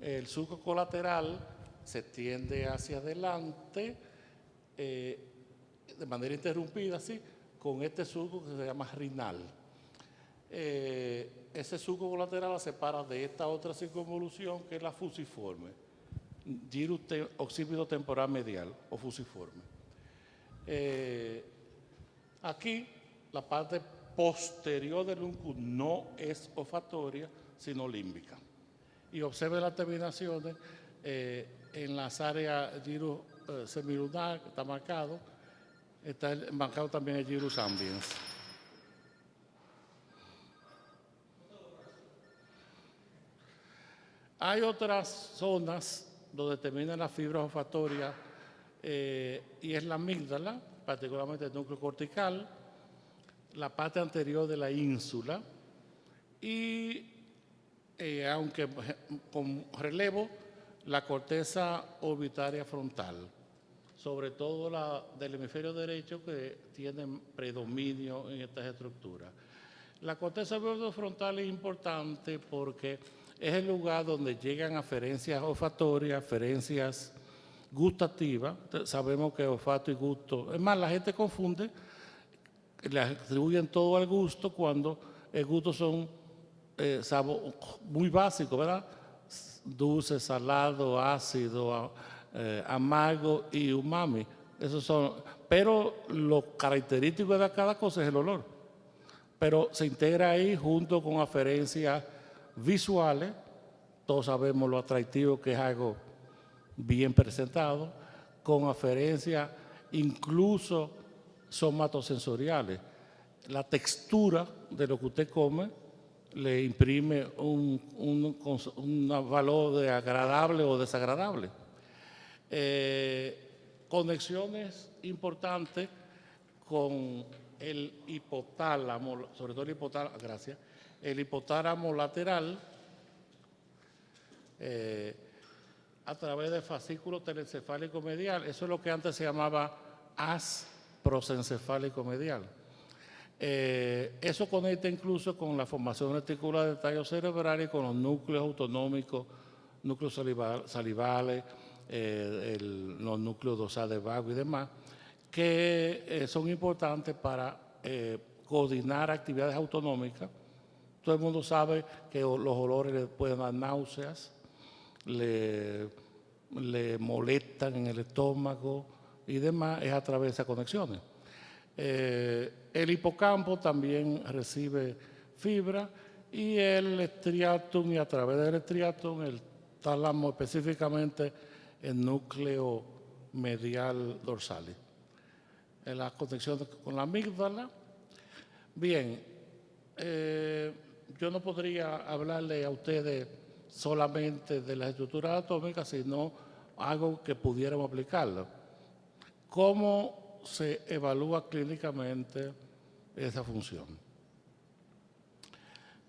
El surco colateral se tiende hacia adelante de manera interrumpida, así, con este surco que se llama rinal. Ese surco colateral la separa de esta otra circunvolución que es la fusiforme, gyrus occipito temporal medial o fusiforme. Aquí la parte posterior del uncus no es olfatoria, sino límbica. Y observe las terminaciones en las áreas gyrus semilunar, que está marcado, está marcado también el gyrus ambiens. Hay otras zonas donde terminan las fibras olfatorias y es la amígdala, particularmente el núcleo cortical, la parte anterior de la ínsula y, aunque con relevo, la corteza orbitaria frontal, sobre todo la del hemisferio derecho que tiene predominio en estas estructuras. La corteza orbitaria frontal es importante porque es el lugar donde llegan aferencias olfatorias, aferencias gustativas. Sabemos que olfato y gusto, es más, la gente confunde, le atribuyen todo al gusto cuando el gusto son sabor muy básicos, ¿verdad? Dulce, salado, ácido, amargo y umami. Esos son, pero lo característico de cada cosa es el olor. Pero se integra ahí junto con aferencias visuales todos sabemos lo atractivo que es algo bien presentado, con aferencia incluso somatosensoriales. La textura de lo que usted come le imprime un valor de agradable o desagradable. Conexiones importantes con el hipotálamo, sobre todo el hipotálamo lateral, a través del fascículo telencefálico medial. Eso es lo que antes se llamaba haz prosencefálico medial. Eso conecta incluso con la formación reticular del tallo cerebral y con los núcleos autonómicos, núcleos salivales, los núcleos dorsales vagos y demás, que son importantes para coordinar actividades autonómicas. Todo el mundo sabe que los olores le pueden dar náuseas, le molestan en el estómago y demás, es a través de esas conexiones. El hipocampo también recibe fibra y el striatum, y a través del striatum, el tálamo, específicamente el núcleo medial dorsal. En la conexión con la amígdala. Bien, yo no podría hablarle a ustedes solamente de las estructuras atómicas, sino algo que pudiéramos aplicarlo. ¿Cómo se evalúa clínicamente esa función?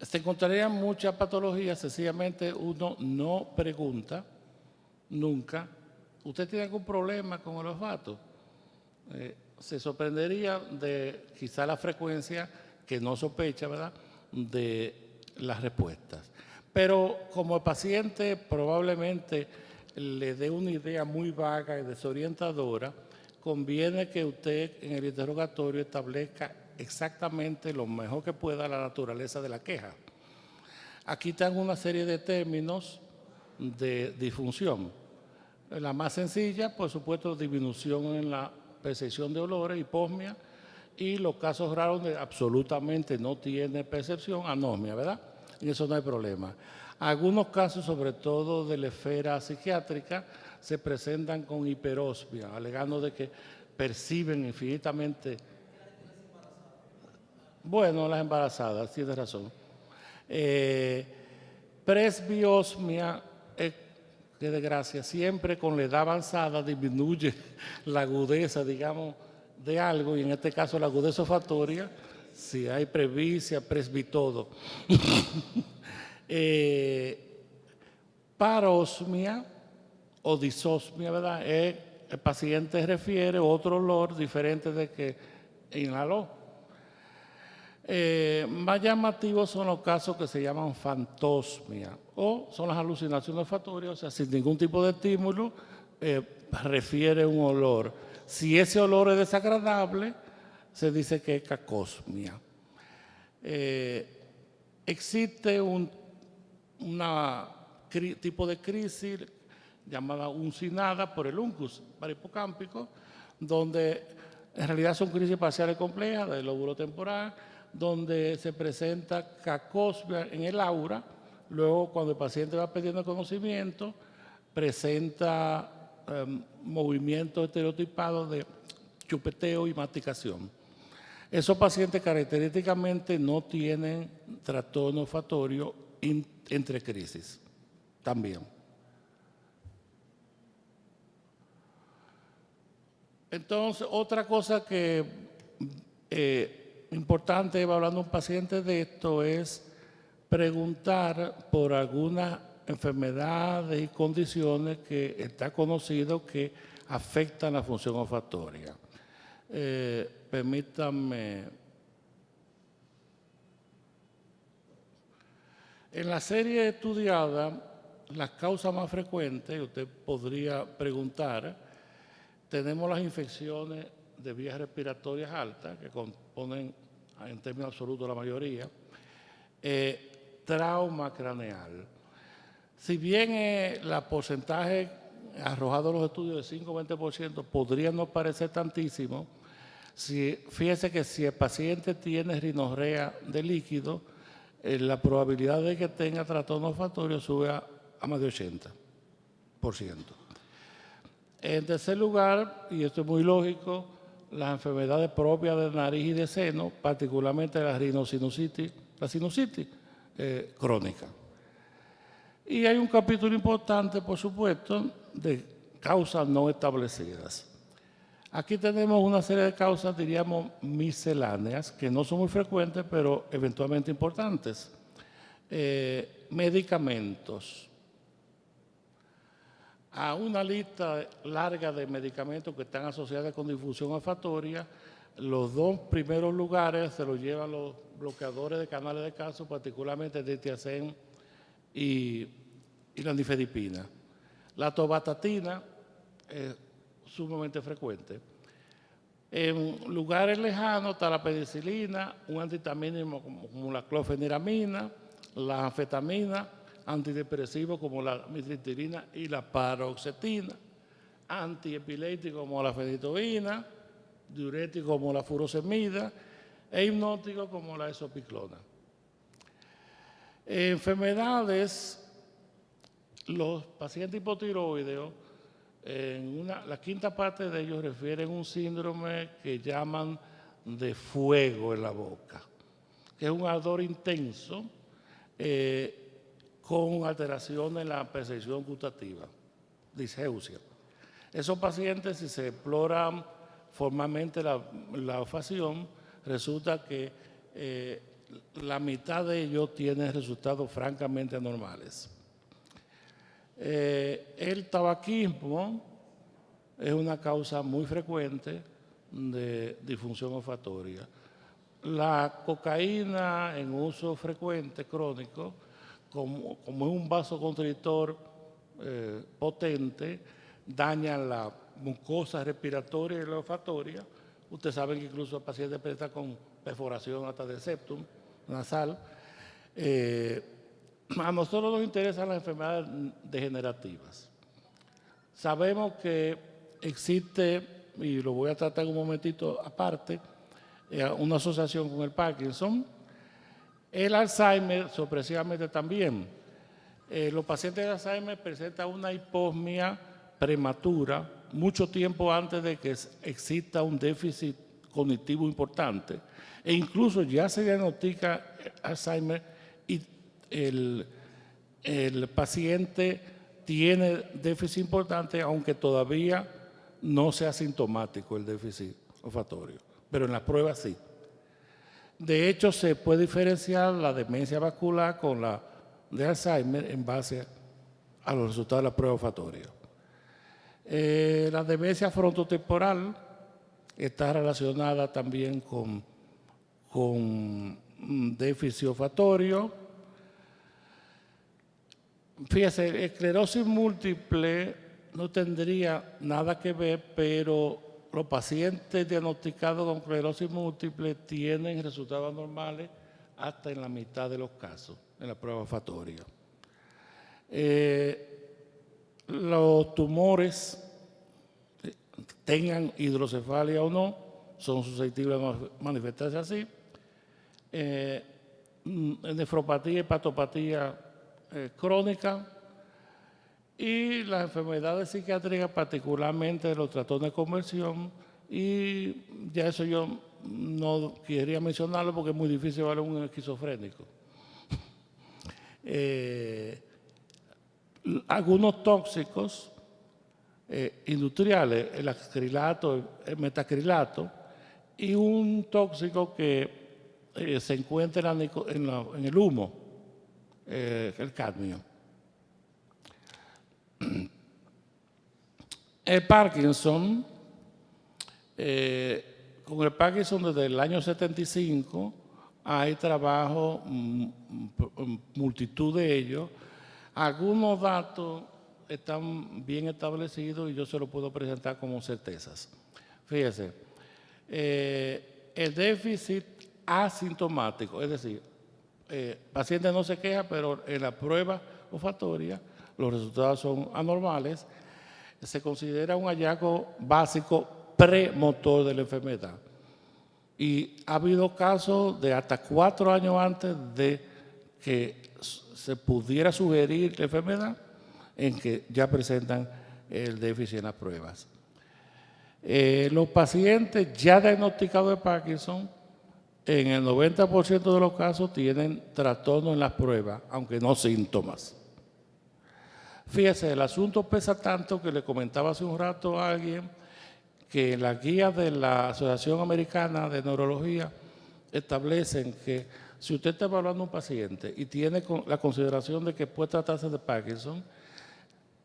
Se encontrarían muchas patologías, sencillamente uno no pregunta nunca, ¿usted tiene algún problema con el olfato? Se sorprendería de quizá la frecuencia, que no sospecha, ¿verdad?, de las respuestas. Pero como el paciente probablemente le dé una idea muy vaga y desorientadora, conviene que usted en el interrogatorio establezca exactamente lo mejor que pueda la naturaleza de la queja. Aquí están una serie de términos de disfunción. La más sencilla, por supuesto, disminución en la percepción de olores, hiposmia, y los casos raros donde absolutamente no tiene percepción, anosmia, ¿verdad? En eso no hay problema. Algunos casos, sobre todo de la esfera psiquiátrica, se presentan con hiperosmia, alegando de que perciben infinitamente. Bueno, las embarazadas, tiene razón. Presbiosmia, qué desgracia, siempre con la edad avanzada disminuye la agudeza, digamos, de algo, y en este caso la agudeza olfatoria, si hay presbicia, presbitodo. Parosmia o disosmia, ¿verdad? El paciente refiere otro olor diferente de que inhaló. Más llamativos son los casos que se llaman fantosmia, o son las alucinaciones olfatorias, o sea, sin ningún tipo de estímulo, refiere un olor. Si ese olor es desagradable, se dice que es cacosmia. Existe un tipo de crisis llamada uncinada por el uncus parahipocámpico, donde en realidad son crisis parciales complejas del lóbulo temporal, donde se presenta cacosmia en el aura. Luego, cuando el paciente va perdiendo conocimiento, presenta movimientos estereotipados de chupeteo y masticación. Esos pacientes característicamente no tienen trastorno olfatorio entre crisis también. Entonces, otra cosa que importante hablando un paciente de esto es preguntar por algunas enfermedades y condiciones que está conocido que afectan la función olfatoria. Permítanme. En la serie estudiada, las causas más frecuentes, usted podría preguntar, tenemos las infecciones de vías respiratorias altas, que componen en términos absolutos la mayoría, trauma craneal. Si bien la porcentaje arrojado en los estudios de 5 o 20% podría no parecer tantísimo, fíjese que si el paciente tiene rinorrea de líquido, la probabilidad de que tenga trastorno olfatorio sube a a más de 80%. En tercer lugar, y esto es muy lógico, las enfermedades propias de nariz y de seno, particularmente la rinosinusitis, la sinusitis crónica. Y hay un capítulo importante, por supuesto, de causas no establecidas. Aquí tenemos una serie de causas, diríamos, misceláneas, que no son muy frecuentes, pero eventualmente importantes. Medicamentos. A una lista larga de medicamentos que están asociados con difusión olfatoria, los dos primeros lugares se los llevan los bloqueadores de canales de calcio, particularmente el diltiazem y la nifedipina. La tobatatina es sumamente frecuente. En lugares lejanos está la penicilina, un antihistamínico como la clofeniramina, la anfetamina, antidepresivos como la mitriptilina y la paroxetina, antiepilépticos como la fenitoína, diuréticos como la furosemida e hipnóticos como la esopiclona. Enfermedades, los pacientes hipotiroideos, la quinta parte de ellos refieren un síndrome que llaman de fuego en la boca, que es un ardor intenso con alteración en la percepción gustativa, disgeusia. Esos pacientes, si se explora formalmente la olfacción, resulta que la mitad de ellos tienen resultados francamente anormales. El tabaquismo es una causa muy frecuente de disfunción olfatoria. La cocaína en uso frecuente, crónico, como es un vasoconstrictor potente, daña la mucosa respiratoria y la olfatoria. Ustedes saben que incluso el paciente presenta con perforación hasta del septum nasal. A nosotros nos interesan las enfermedades degenerativas. Sabemos que existe, y lo voy a tratar en un momentito aparte, una asociación con el Parkinson. El Alzheimer, sorpresivamente también. Los pacientes de Alzheimer presentan una hiposmia prematura mucho tiempo antes de que exista un déficit cognitivo importante. E incluso ya se diagnostica Alzheimer y el paciente tiene déficit importante, aunque todavía no sea sintomático el déficit olfatorio, pero en las pruebas sí. De hecho, se puede diferenciar la demencia vascular con la de Alzheimer en base a los resultados de la prueba olfatoria. La demencia frontotemporal está relacionada también con déficit olfatorio. Fíjese, esclerosis múltiple no tendría nada que ver, pero los pacientes diagnosticados con esclerosis múltiple tienen resultados anormales hasta en la mitad de los casos en la prueba olfatoria. Los tumores, tengan hidrocefalia o no, son susceptibles a manifestarse así. Nefropatía y hepatopatía crónica y las enfermedades psiquiátricas, particularmente los trastornos de conversión, y ya eso yo no quería mencionarlo porque es muy difícil evaluar un esquizofrénico. Algunos tóxicos industriales, el acrilato, el metacrilato, y un tóxico que se encuentra en el humo, el cadmio. El Parkinson, con el Parkinson desde el año 75 hay trabajo, multitud de ellos. Algunos datos están bien establecidos y yo se los puedo presentar como certezas. Fíjese, el déficit asintomático, es decir, el paciente no se queja, pero en la prueba olfatoria los resultados son anormales, se considera un hallazgo básico premotor de la enfermedad. Y ha habido casos de hasta 4 años antes de que se pudiera sugerir la enfermedad, en que ya presentan el déficit en las pruebas. Los pacientes ya diagnosticados de Parkinson, en el 90% de los casos tienen trastorno en las pruebas, aunque no síntomas. Fíjese, el asunto pesa tanto que le comentaba hace un rato a alguien que las guías de la Asociación Americana de Neurología establecen que si usted está evaluando a un paciente y tiene la consideración de que puede tratarse de Parkinson,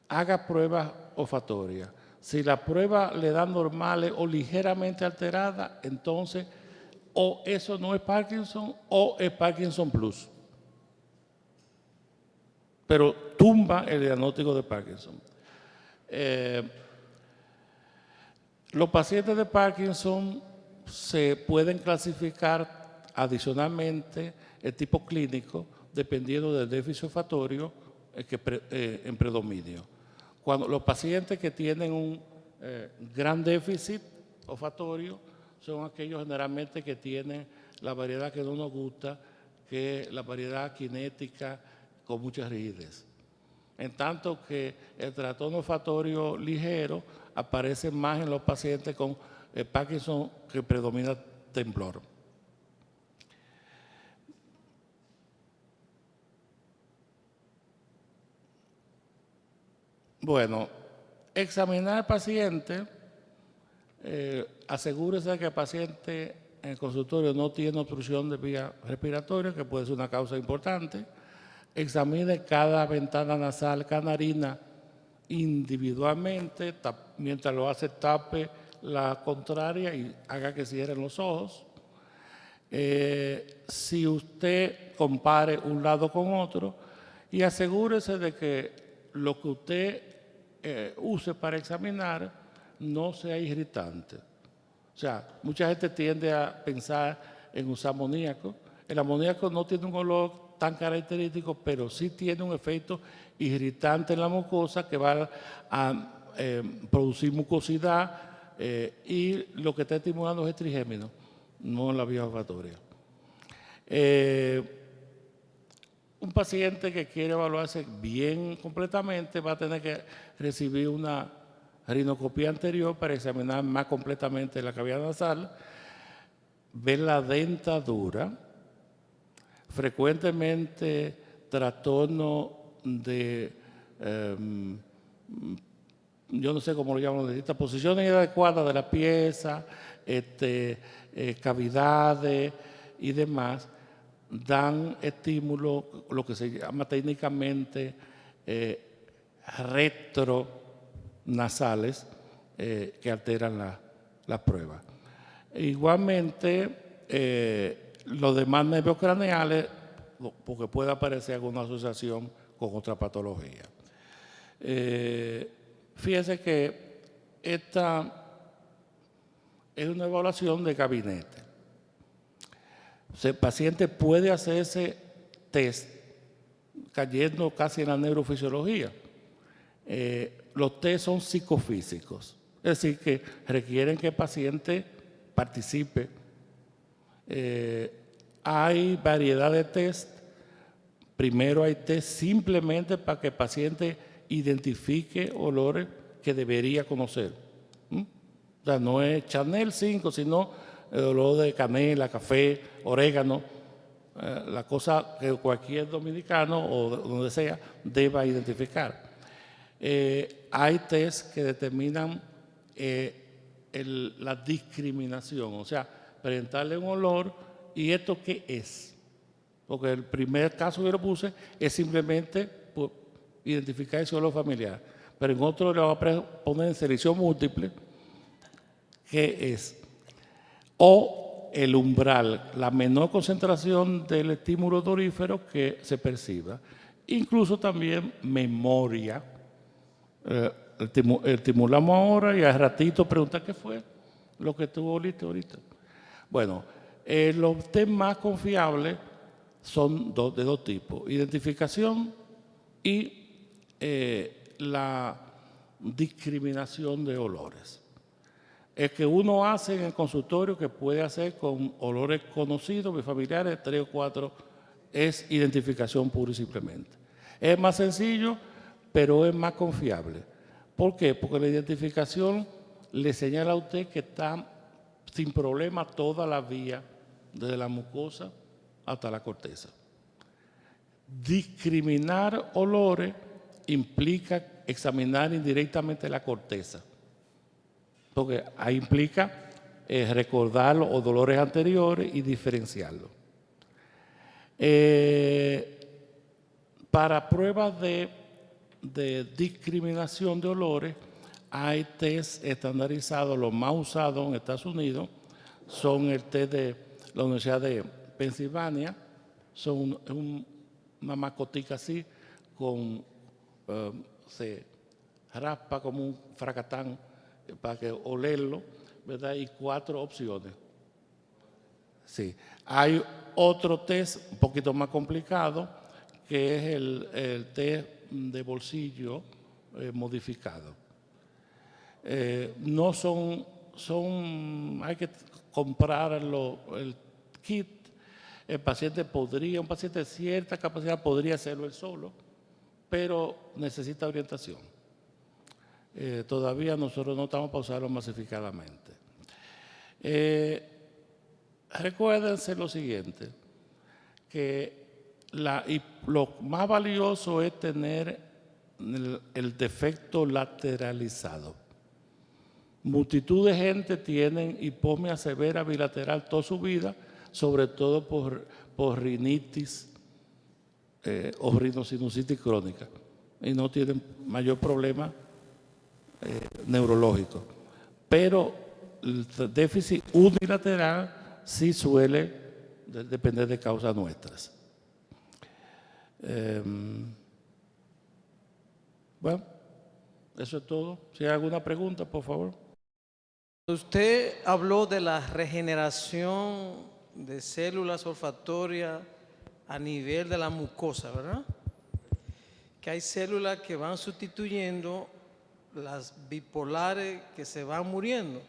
haga pruebas olfatorias. Si la prueba le da normales o ligeramente alteradas, entonces o eso no es Parkinson o es Parkinson Plus. Pero tumba el diagnóstico de Parkinson. Los pacientes de Parkinson se pueden clasificar adicionalmente el tipo clínico dependiendo del déficit olfatorio en predominio. Cuando los pacientes que tienen un gran déficit olfatorio son aquellos generalmente que tienen la variedad que no nos gusta, que es la variedad cinética con mucha rigidez. En tanto que el trastorno olfatorio ligero aparece más en los pacientes con Parkinson que predomina temblor. Bueno, examinar al paciente, asegúrese de que el paciente en el consultorio no tiene obstrucción de vía respiratoria, que puede ser una causa importante. Examine cada ventana nasal, cada narina individualmente, mientras lo hace tape la contraria y haga que cierren los ojos. Si usted compare un lado con otro y asegúrese de que lo que usted use para examinar no sea irritante. O sea, mucha gente tiende a pensar en usar amoníaco. El amoníaco no tiene un olor tan característico, pero sí tiene un efecto irritante en la mucosa que va a producir mucosidad y lo que está estimulando es el trigémino, no la vía olfatoria. Un paciente que quiere evaluarse bien completamente va a tener que recibir una rinocopía anterior para examinar más completamente la cavidad nasal, ver la dentadura, frecuentemente trastorno de, yo no sé cómo lo llaman, de distintas posiciones inadecuadas de la pieza, cavidades y demás, dan estímulo, lo que se llama técnicamente retronasales, que alteran la prueba. Igualmente, los demás nervios craneales, porque puede aparecer alguna asociación con otra patología. Fíjese que esta es una evaluación de gabinete. El paciente puede hacerse test cayendo casi en la neurofisiología. Los test son psicofísicos, es decir, que requieren que el paciente participe. Hay variedad de test. Primero hay test simplemente para que el paciente identifique olores que debería conocer. O sea, no es Chanel 5, sino el olor de canela, café, orégano, la cosa que cualquier dominicano o donde sea deba identificar. Hay test que determinan la discriminación, o sea, presentarle un olor y esto qué es. Porque el primer caso que yo puse es simplemente identificar ese olor familiar, pero en otro le voy a poner en selección múltiple qué es. O el umbral, la menor concentración del estímulo odorífero que se perciba. Incluso también memoria. Estimulamos ahora y al ratito pregunta qué fue lo que tú oliste ahorita. Bueno, los test más confiables son de dos tipos: identificación y la discriminación de olores. El que uno hace en el consultorio, que puede hacer con olores conocidos, mis familiares, 3 o 4, es identificación pura y simplemente. Es más sencillo pero es más confiable. ¿Por qué? Porque la identificación le señala a usted que está sin problema toda la vía, desde la mucosa hasta la corteza. Discriminar olores implica examinar indirectamente la corteza, porque ahí implica recordar los dolores anteriores y diferenciarlos. Para pruebas de discriminación de olores, hay test estandarizados. Los más usados en Estados Unidos son el test de la Universidad de Pensilvania. Son una mascotica así, se raspa como un fracatán para que olerlo, ¿verdad? Y 4 opciones. Sí. Hay otro test un poquito más complicado, que es el test de bolsillo modificado. No hay que comprar el kit. Un paciente de cierta capacidad podría hacerlo él solo, pero necesita orientación. Todavía nosotros no estamos para usarlo masificadamente. Recuérdense lo siguiente, que lo más valioso es tener el defecto lateralizado. Multitud de gente tienen hiposmia severa bilateral toda su vida, sobre todo por rinitis o rinosinusitis crónica, y no tienen mayor problema neurológico. Pero el déficit unilateral sí suele depender de causas nuestras. Bueno, eso es todo. Si hay alguna pregunta, por favor. Usted habló de la regeneración de células olfatorias a nivel de la mucosa, ¿verdad? Que hay células que van sustituyendo las bipolares que se van muriendo.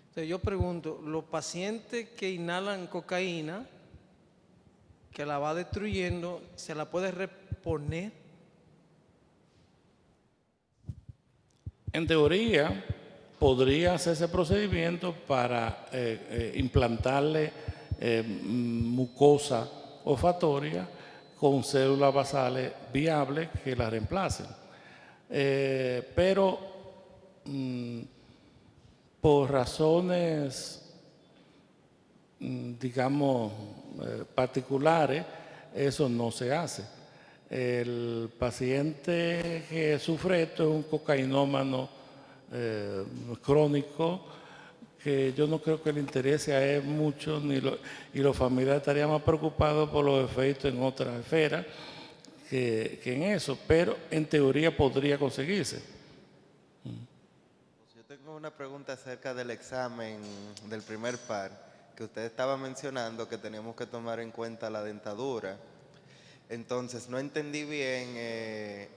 Entonces yo pregunto, los pacientes que inhalan cocaína, que la va destruyendo, ¿se la puede reponer? En teoría, podría hacerse procedimiento para implantarle mucosa olfatoria con células basales viables que la reemplacen. Pero por razones, digamos, particulares, eso no se hace. El paciente que sufre esto es un cocainómano crónico, que yo no creo que le interese a él mucho, y los familiares estarían más preocupados por los efectos en otras esferas que en eso, pero en teoría podría conseguirse. Yo tengo una pregunta acerca del examen del primer par, que usted estaba mencionando que tenemos que tomar en cuenta la dentadura. Entonces, no entendí bien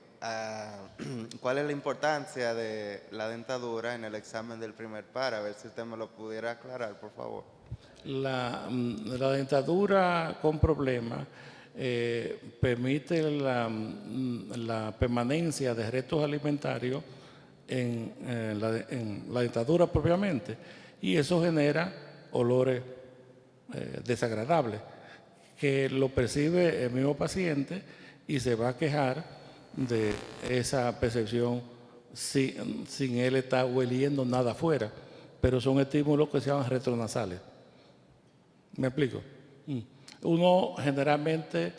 cuál es la importancia de la dentadura en el examen del primer par. A ver si usted me lo pudiera aclarar, por favor. La dentadura con problemas permite la permanencia de restos alimentarios en la dentadura propiamente, y eso genera olores desagradables que lo percibe el mismo paciente y se va a quejar de esa percepción sin él estar hueliendo nada afuera, pero son estímulos que se llaman retronasales. ¿Me explico? Uno generalmente,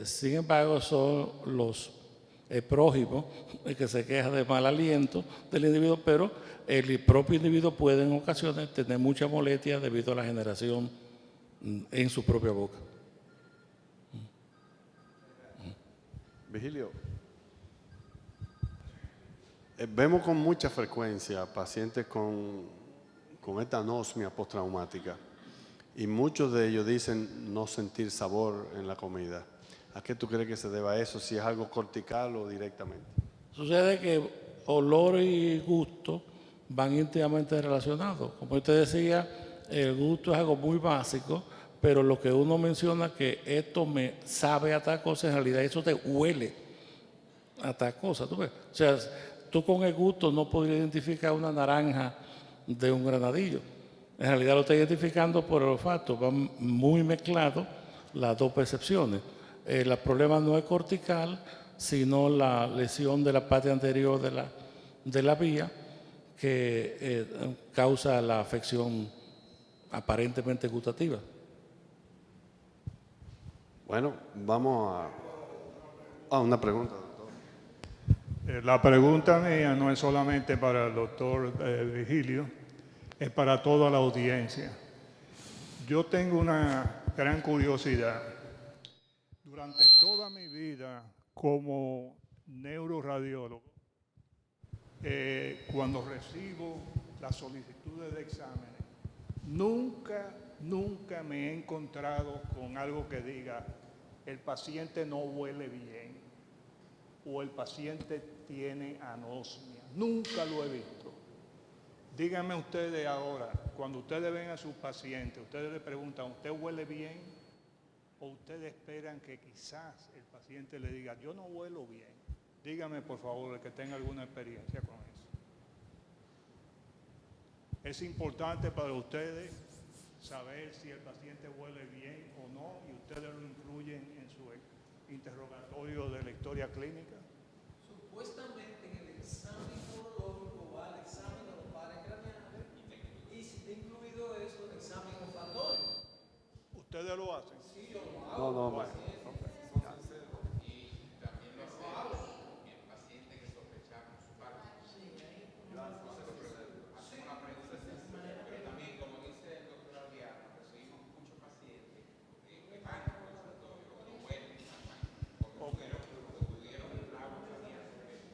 sin embargo, son los prójimos el que se queja de mal aliento del individuo, pero el propio individuo puede en ocasiones tener mucha molestia debido a la generación en su propia boca. Virgilio, vemos con mucha frecuencia pacientes con esta anosmia postraumática, y muchos de ellos dicen no sentir sabor en la comida. ¿A qué tú crees que se deba eso? Si es algo cortical o directamente. Sucede que olor y gusto van íntimamente relacionados. Como usted decía, el gusto es algo muy básico, pero lo que uno menciona que esto me sabe a tal cosa, en realidad eso te huele. hasta cosas, ¿tú ves? O sea, tú con el gusto no podrías identificar una naranja de un granadillo. En realidad lo estás identificando por el olfato, van muy mezclados las dos percepciones. El problema no es cortical, sino la lesión de la parte anterior de la vía que causa la afección aparentemente gustativa. Bueno, vamos a una pregunta, doctor. La pregunta mía no es solamente para el doctor Virgilio, es para toda la audiencia. Yo tengo una gran curiosidad. Durante toda mi vida como neuroradiólogo, cuando recibo las solicitudes de exámenes, nunca me he encontrado con algo que diga el paciente no huele bien o el paciente tiene anosmia. Nunca lo he visto. Díganme ustedes ahora, cuando ustedes ven a sus pacientes, ustedes le preguntan, ¿usted huele bien? ¿O ustedes esperan que quizás el paciente le diga, yo no huelo bien? Dígame, por favor, el que tenga alguna experiencia con eso. Es importante para ustedes saber si el paciente huele bien o no y ustedes lo incluyen en su interrogatorio de la historia clínica. Supuestamente en el examen neurológico va al examen de los pares craneales y si está incluido eso, el examen olfatorio. ¿Ustedes lo hacen? Sí, yo lo hago. No, Bueno,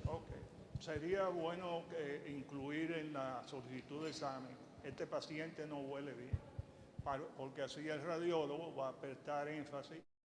ok. Sería bueno incluir en la solicitud de examen, este paciente no huele bien, porque así el radiólogo va a prestar énfasis